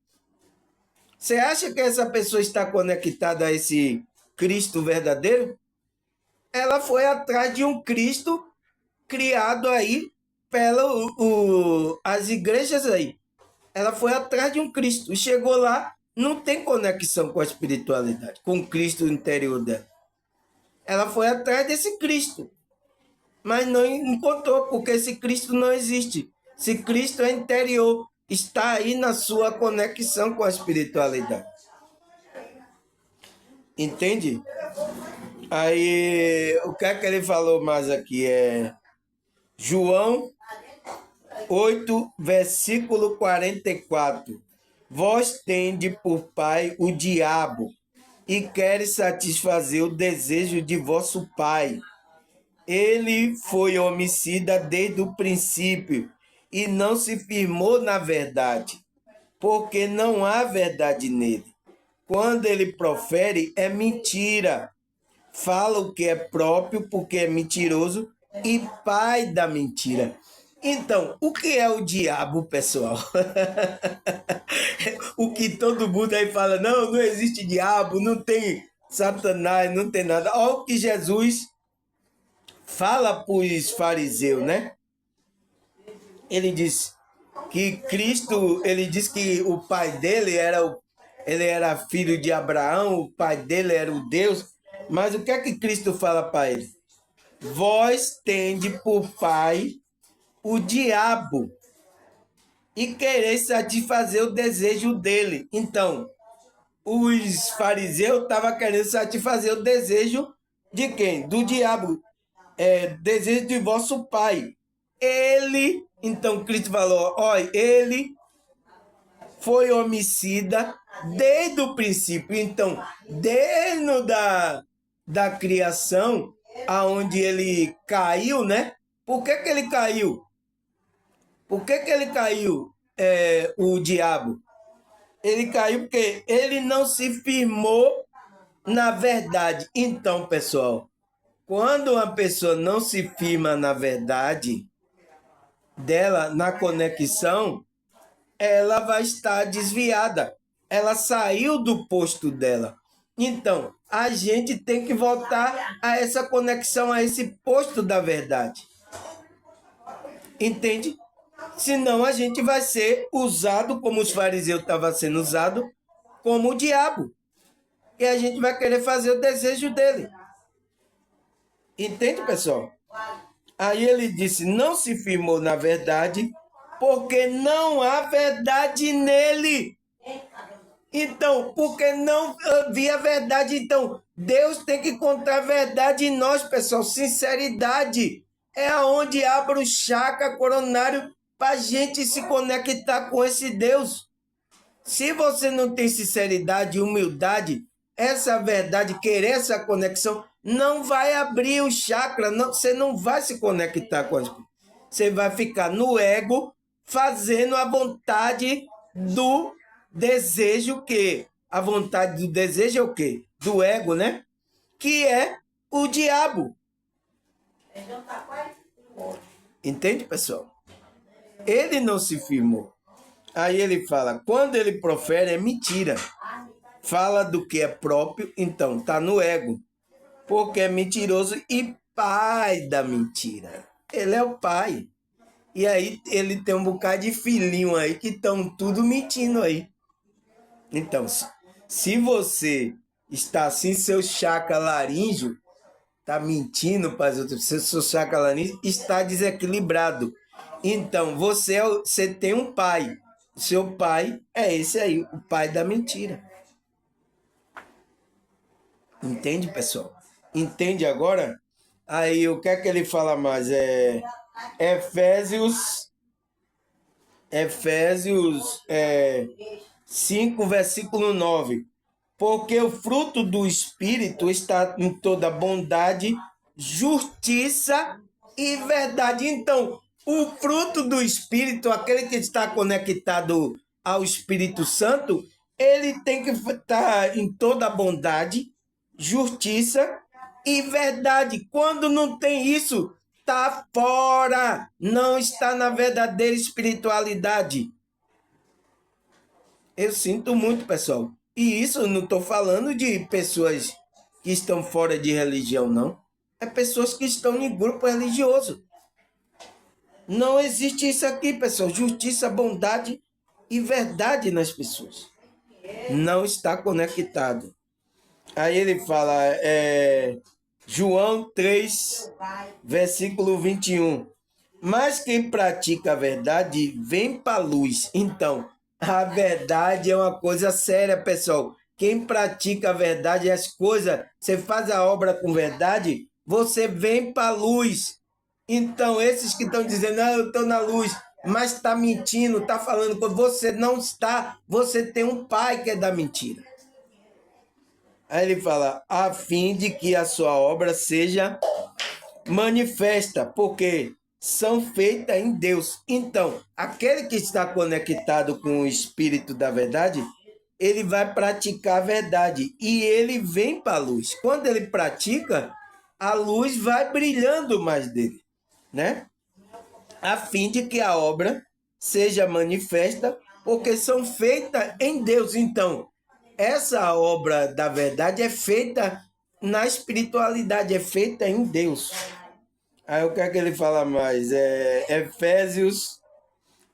Você acha que essa pessoa está conectada a esse Cristo verdadeiro? Ela foi atrás de um Cristo criado aí pelas igrejas aí. Ela foi atrás de um Cristo e chegou lá, não tem conexão com a espiritualidade, com o Cristo interior dela. Ela foi atrás desse Cristo, mas não encontrou, porque esse Cristo não existe. Esse Cristo é interior, está aí na sua conexão com a espiritualidade. Entende? Aí, o que é que ele falou mais aqui? João 8, versículo 44. Vós tende por pai o diabo, e queres satisfazer o desejo de vosso pai. Ele foi homicida desde o princípio, e não se firmou na verdade, porque não há verdade nele. Quando ele profere, é mentira. Fala o que é próprio, porque é mentiroso e pai da mentira. Então, o que é o diabo, pessoal? O que todo mundo aí fala, não existe diabo, não tem Satanás, não tem nada. Olha o que Jesus fala para os fariseus, né? Ele diz que Cristo, ele diz que o pai dele era ele era filho de Abraão, o pai dele era o Deus. Mas o que é que Cristo fala para ele? Vós tende por pai o diabo e quereis satisfazer o desejo dele. Então, os fariseus estavam querendo satisfazer o desejo de quem? Do diabo. Desejo de vosso pai. Ele, então Cristo falou, olha, ele foi homicida desde o princípio. Então, desde da criação, aonde ele caiu, né? Por que ele caiu? Por que ele caiu, o diabo? Ele caiu porque ele não se firmou na verdade. Então, pessoal, quando uma pessoa não se firma na verdade dela, na conexão, ela vai estar desviada. Ela saiu do posto dela. Então, a gente tem que voltar a essa conexão, a esse posto da verdade. Entende? Senão a gente vai ser usado, como os fariseus estavam sendo usados, como o diabo. E a gente vai querer fazer o desejo dele. Entende, pessoal? Aí ele disse, não se firmou na verdade, porque não há verdade nele. Então, porque não havia verdade, então, Deus tem que encontrar verdade em nós, pessoal. Sinceridade é aonde abre o chakra coronário para a gente se conectar com esse Deus. Se você não tem sinceridade e humildade, essa verdade, querer essa conexão, não vai abrir o chakra, não, você não vai se conectar com as coisas. Você vai ficar no ego, fazendo a vontade do desejo, que a vontade do desejo é o quê? Do ego, né? Que é o diabo. Entende, pessoal? Ele não se firmou. Aí ele fala, quando ele profere é mentira. Fala do que é próprio, então tá no ego. Porque é mentiroso e pai da mentira. Ele é o pai. E aí ele tem um bocado de filhinho aí que estão tudo mentindo aí. Então, se você está assim, seu chakra laríngeo está mentindo para as outras pessoas, seu chakra laríngeo está desequilibrado. Então, você tem um pai. Seu pai é esse aí, o pai da mentira. Entende, pessoal? Entende agora? Aí, o que é que ele fala mais? Efésios 5, versículo 9. Porque o fruto do Espírito está em toda bondade, justiça e verdade. Então, o fruto do Espírito, aquele que está conectado ao Espírito Santo, ele tem que estar em toda bondade, justiça e verdade. Quando não tem isso, está fora, não está na verdadeira espiritualidade. Eu sinto muito, pessoal. E isso eu não estou falando de pessoas que estão fora de religião, não. É pessoas que estão em grupo religioso. Não existe isso aqui, pessoal. Justiça, bondade e verdade nas pessoas. Não está conectado. Aí ele fala, João 3, versículo 21. Mas quem pratica a verdade vem para a luz. Então, a verdade é uma coisa séria, pessoal. Quem pratica a verdade, as coisas, você faz a obra com verdade, você vem para a luz. Então, esses que estão dizendo, eu estou na luz, mas está mentindo, está falando que você não está, você tem um pai que é da mentira. Aí ele fala, a fim de que a sua obra seja manifesta, porque são feitas em Deus. Então, aquele que está conectado com o Espírito da verdade, ele vai praticar a verdade e ele vem para a luz. Quando ele pratica, a luz vai brilhando mais dele, né? A fim de que a obra seja manifesta, porque são feitas em Deus. Então, essa obra da verdade é feita na espiritualidade, é feita em Deus. Aí o que é que ele fala mais? Efésios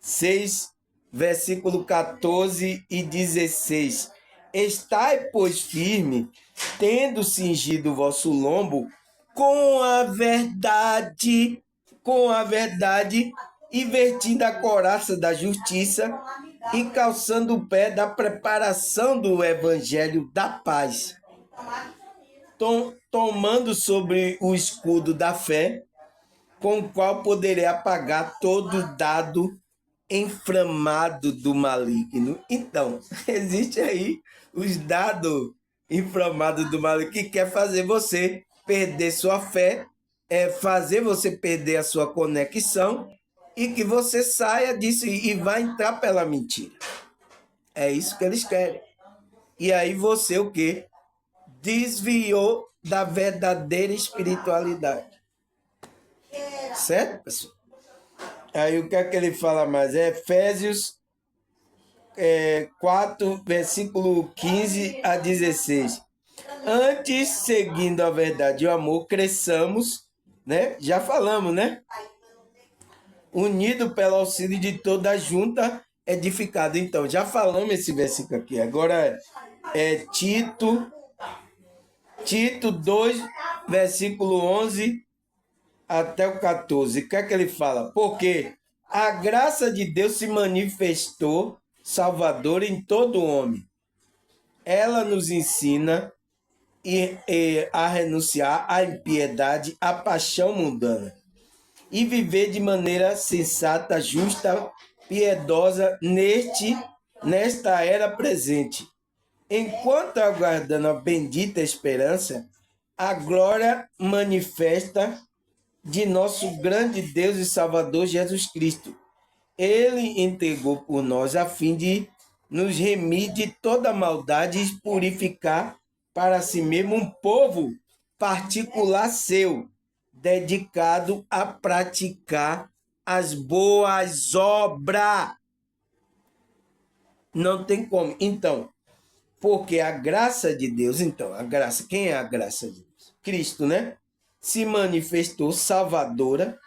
6, versículo 14 e 16. Estai, pois, firme, tendo cingido o vosso lombo com a verdade, e vestindo a couraça da justiça, e calçando o pé da preparação do evangelho da paz, tomando sobre o escudo da fé, com o qual poderei apagar todo dado inflamado do maligno. Então, existe aí os dados inflamados do maligno que quer fazer você perder sua fé, fazer você perder a sua conexão e que você saia disso e vai entrar pela mentira. É isso que eles querem. E aí você o quê? Desviou da verdadeira espiritualidade. Certo, pessoal? Aí o que é que ele fala mais? É Efésios 4, versículo 15 a 16. Antes, seguindo a verdade e o amor, cresçamos, né? Já falamos, né? Unido pelo auxílio de toda a junta edificada. Então, já falamos esse versículo aqui. Agora é Tito 2, versículo 11 até o 14. O que é que ele fala? Porque a graça de Deus se manifestou salvadora em todo homem. Ela nos ensina a renunciar à impiedade, à paixão mundana e viver de maneira sensata, justa, piedosa nesta era presente, enquanto aguardando a bendita esperança, a glória manifesta de nosso grande Deus e Salvador Jesus Cristo. Ele entregou por nós a fim de nos remir de toda maldade e purificar para si mesmo um povo particular seu, dedicado a praticar as boas obras. Não tem como. Então, porque a graça de Deus, então, a graça, quem é a graça de Deus? Cristo, né? Se manifestou salvadora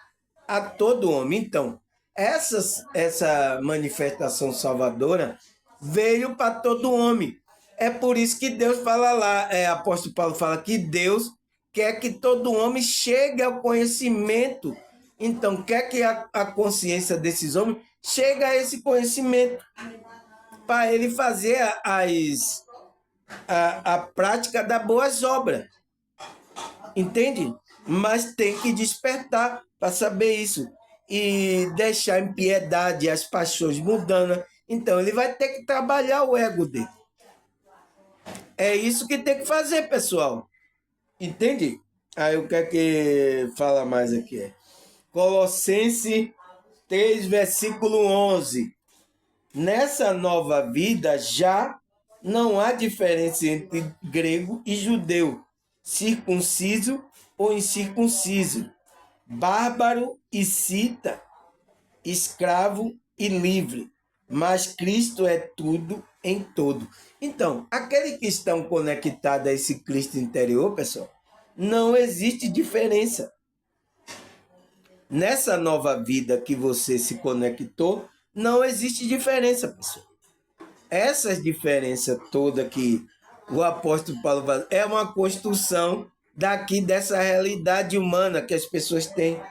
a todo homem. Então, essa manifestação salvadora veio para todo homem. É por isso que Deus fala lá, apóstolo Paulo fala que Deus quer que todo homem chegue ao conhecimento. Então, quer que a consciência desses homens chegue a esse conhecimento para ele fazer a prática das boas obras. Entende? Mas tem que despertar para saber isso. E deixar a impiedade, as paixões mundanas. Então, ele vai ter que trabalhar o ego dele. É isso que tem que fazer, pessoal. Entende? Aí o que é que fala mais aqui? Colossenses 3, versículo 11. Nessa nova vida já não há diferença entre grego e judeu, circunciso ou incircunciso, bárbaro e cita, escravo e livre, mas Cristo é tudo em todo. Então, aqueles que estão conectados a esse Cristo interior, pessoal, não existe diferença. Nessa nova vida que você se conectou, não existe diferença, pessoal. Essas diferenças todas que o apóstolo Paulo faz é uma construção daqui dessa realidade humana que as pessoas têm.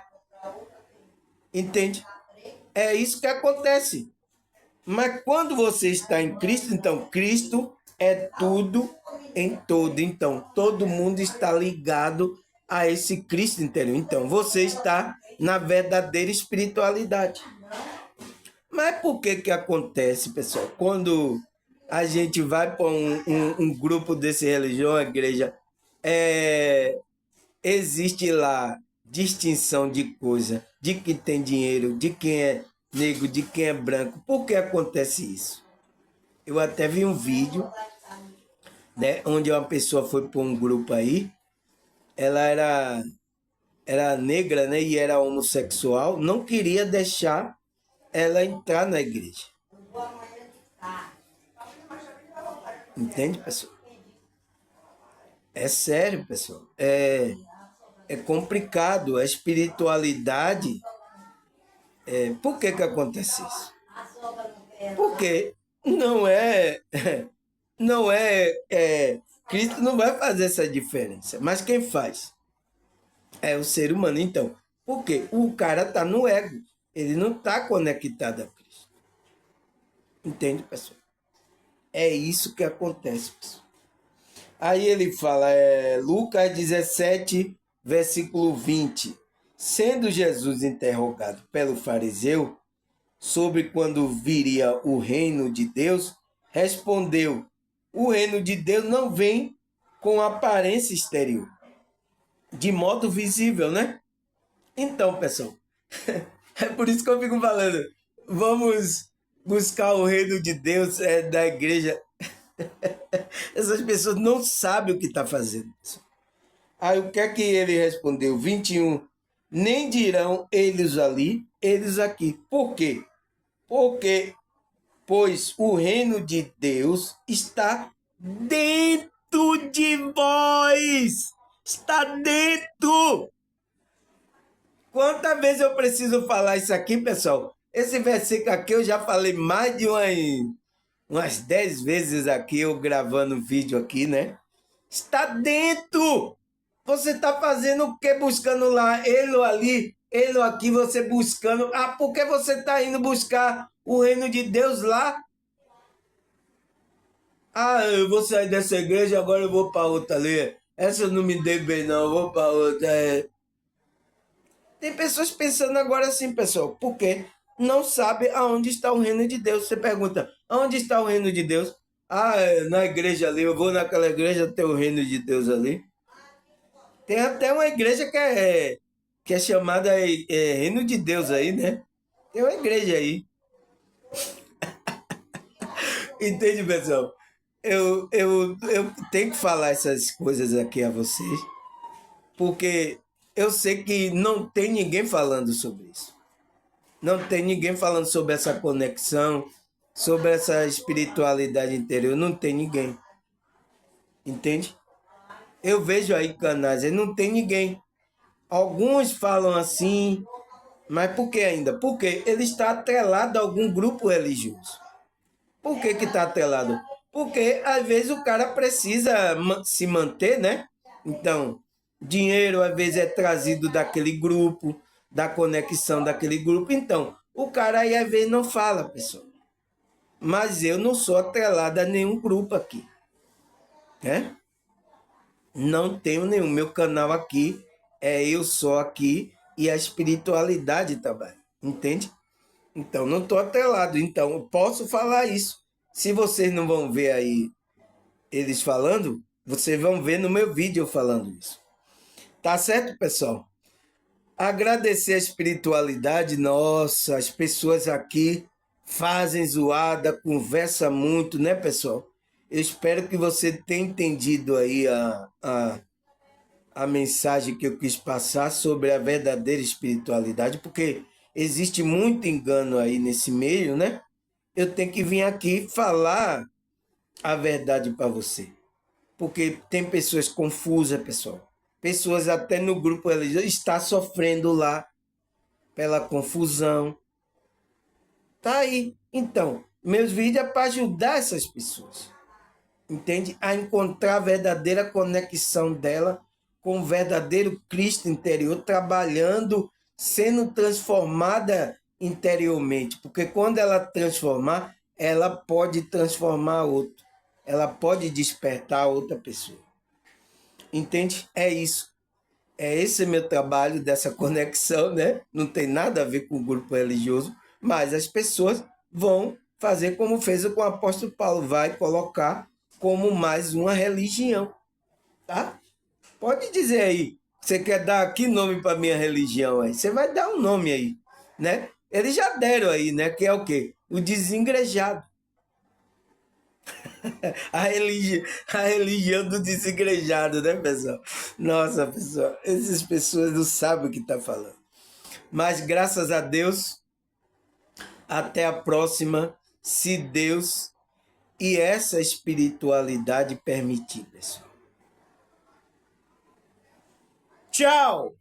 Entende? É isso que acontece. Mas quando você está em Cristo, então Cristo é tudo em todo. Então, todo mundo está ligado a esse Cristo interior. Então, você está na verdadeira espiritualidade. Mas por que acontece, pessoal? Quando a gente vai para um grupo desse religião, a igreja, existe lá distinção de coisa, de quem tem dinheiro, de quem é negro, de quem é branco. Por que acontece isso? Eu até vi um vídeo, né, onde uma pessoa foi para um grupo aí, ela era negra, né, e era homossexual, não queria deixar ela entrar na igreja. Entende, pessoal? É sério, pessoal. É complicado. A espiritualidade. Por que acontece isso? Porque não é não Cristo não vai fazer essa diferença. Mas quem faz? É o ser humano. Então, por quê? O cara está no ego. Ele não está conectado a Cristo. Entende, pessoal? É isso que acontece, pessoal. Aí ele fala, Lucas 17, versículo 20. Sendo Jesus interrogado pelo fariseu sobre quando viria o reino de Deus, respondeu: o reino de Deus não vem com aparência exterior, de modo visível, né? Então, pessoal, é por isso que eu fico falando, vamos buscar o reino de Deus da igreja. Essas pessoas não sabem o que está fazendo. Aí o que é que ele respondeu? 21. Nem dirão eles ali, eles aqui. Por quê? Porque, pois o reino de Deus está dentro de vós. Está dentro. Quantas vezes eu preciso falar isso aqui, pessoal? Esse versículo aqui eu já falei mais de umas 10 vezes aqui, eu gravando vídeo aqui, né? Está dentro. Você está fazendo o que buscando lá? Ele ali, ele aqui, você buscando. Ah, por que você está indo buscar o reino de Deus lá? Ah, eu vou sair dessa igreja, agora eu vou para outra ali. Essa eu não me dei bem, não, eu vou para outra. Tem pessoas pensando agora assim, pessoal, porque não sabe aonde está o reino de Deus. Você pergunta, aonde está o reino de Deus? Ah, na igreja ali, eu vou naquela igreja, tem o reino de Deus ali. Tem até uma igreja que é chamada Reino de Deus aí, né? Tem uma igreja aí. Entende, pessoal? Eu tenho que falar essas coisas aqui a vocês, porque eu sei que não tem ninguém falando sobre isso. Não tem ninguém falando sobre essa conexão, sobre essa espiritualidade interior. Não tem ninguém. Entende? Eu vejo aí canais, aí não tem ninguém. Alguns falam assim, mas por que ainda? Porque ele está atrelado a algum grupo religioso. Por que está atrelado? Porque às vezes o cara precisa se manter, né? Então, dinheiro às vezes é trazido daquele grupo, da conexão daquele grupo. Então, o cara aí às vezes não fala, pessoal. Mas eu não sou atrelado a nenhum grupo aqui, né? Não tenho nenhum. Meu canal aqui é eu só aqui e a espiritualidade também, entende? Então, não estou atrelado. Então, eu posso falar isso. Se vocês não vão ver aí eles falando, vocês vão ver no meu vídeo eu falando isso. Tá certo, pessoal? Agradecer a espiritualidade. Nossa, as pessoas aqui fazem zoada, conversa muito, né, pessoal? Eu espero que você tenha entendido aí a mensagem que eu quis passar sobre a verdadeira espiritualidade, porque existe muito engano aí nesse meio, né? Eu tenho que vir aqui falar a verdade para você. Porque tem pessoas confusas, pessoal. Pessoas até no grupo religioso está sofrendo lá pela confusão. Tá aí. Então, meus vídeos é para ajudar essas pessoas. Entende? A encontrar a verdadeira conexão dela com o verdadeiro Cristo interior, trabalhando, sendo transformada interiormente. Porque quando ela transformar, ela pode transformar outro. Ela pode despertar outra pessoa. Entende? É isso. É esse meu trabalho dessa conexão, né? Não tem nada a ver com o grupo religioso, mas as pessoas vão fazer como fez com o apóstolo Paulo, vai colocar como mais uma religião, tá? Pode dizer aí, você quer dar que nome para minha religião aí? Você vai dar um nome aí, né? Eles já deram aí, né? Que é o quê? O desengrejado. A religião do desigrejado, né, pessoal? Nossa, pessoal, essas pessoas não sabem o que está falando. Mas graças a Deus, até a próxima, se Deus e essa espiritualidade permitir, pessoal. Tchau!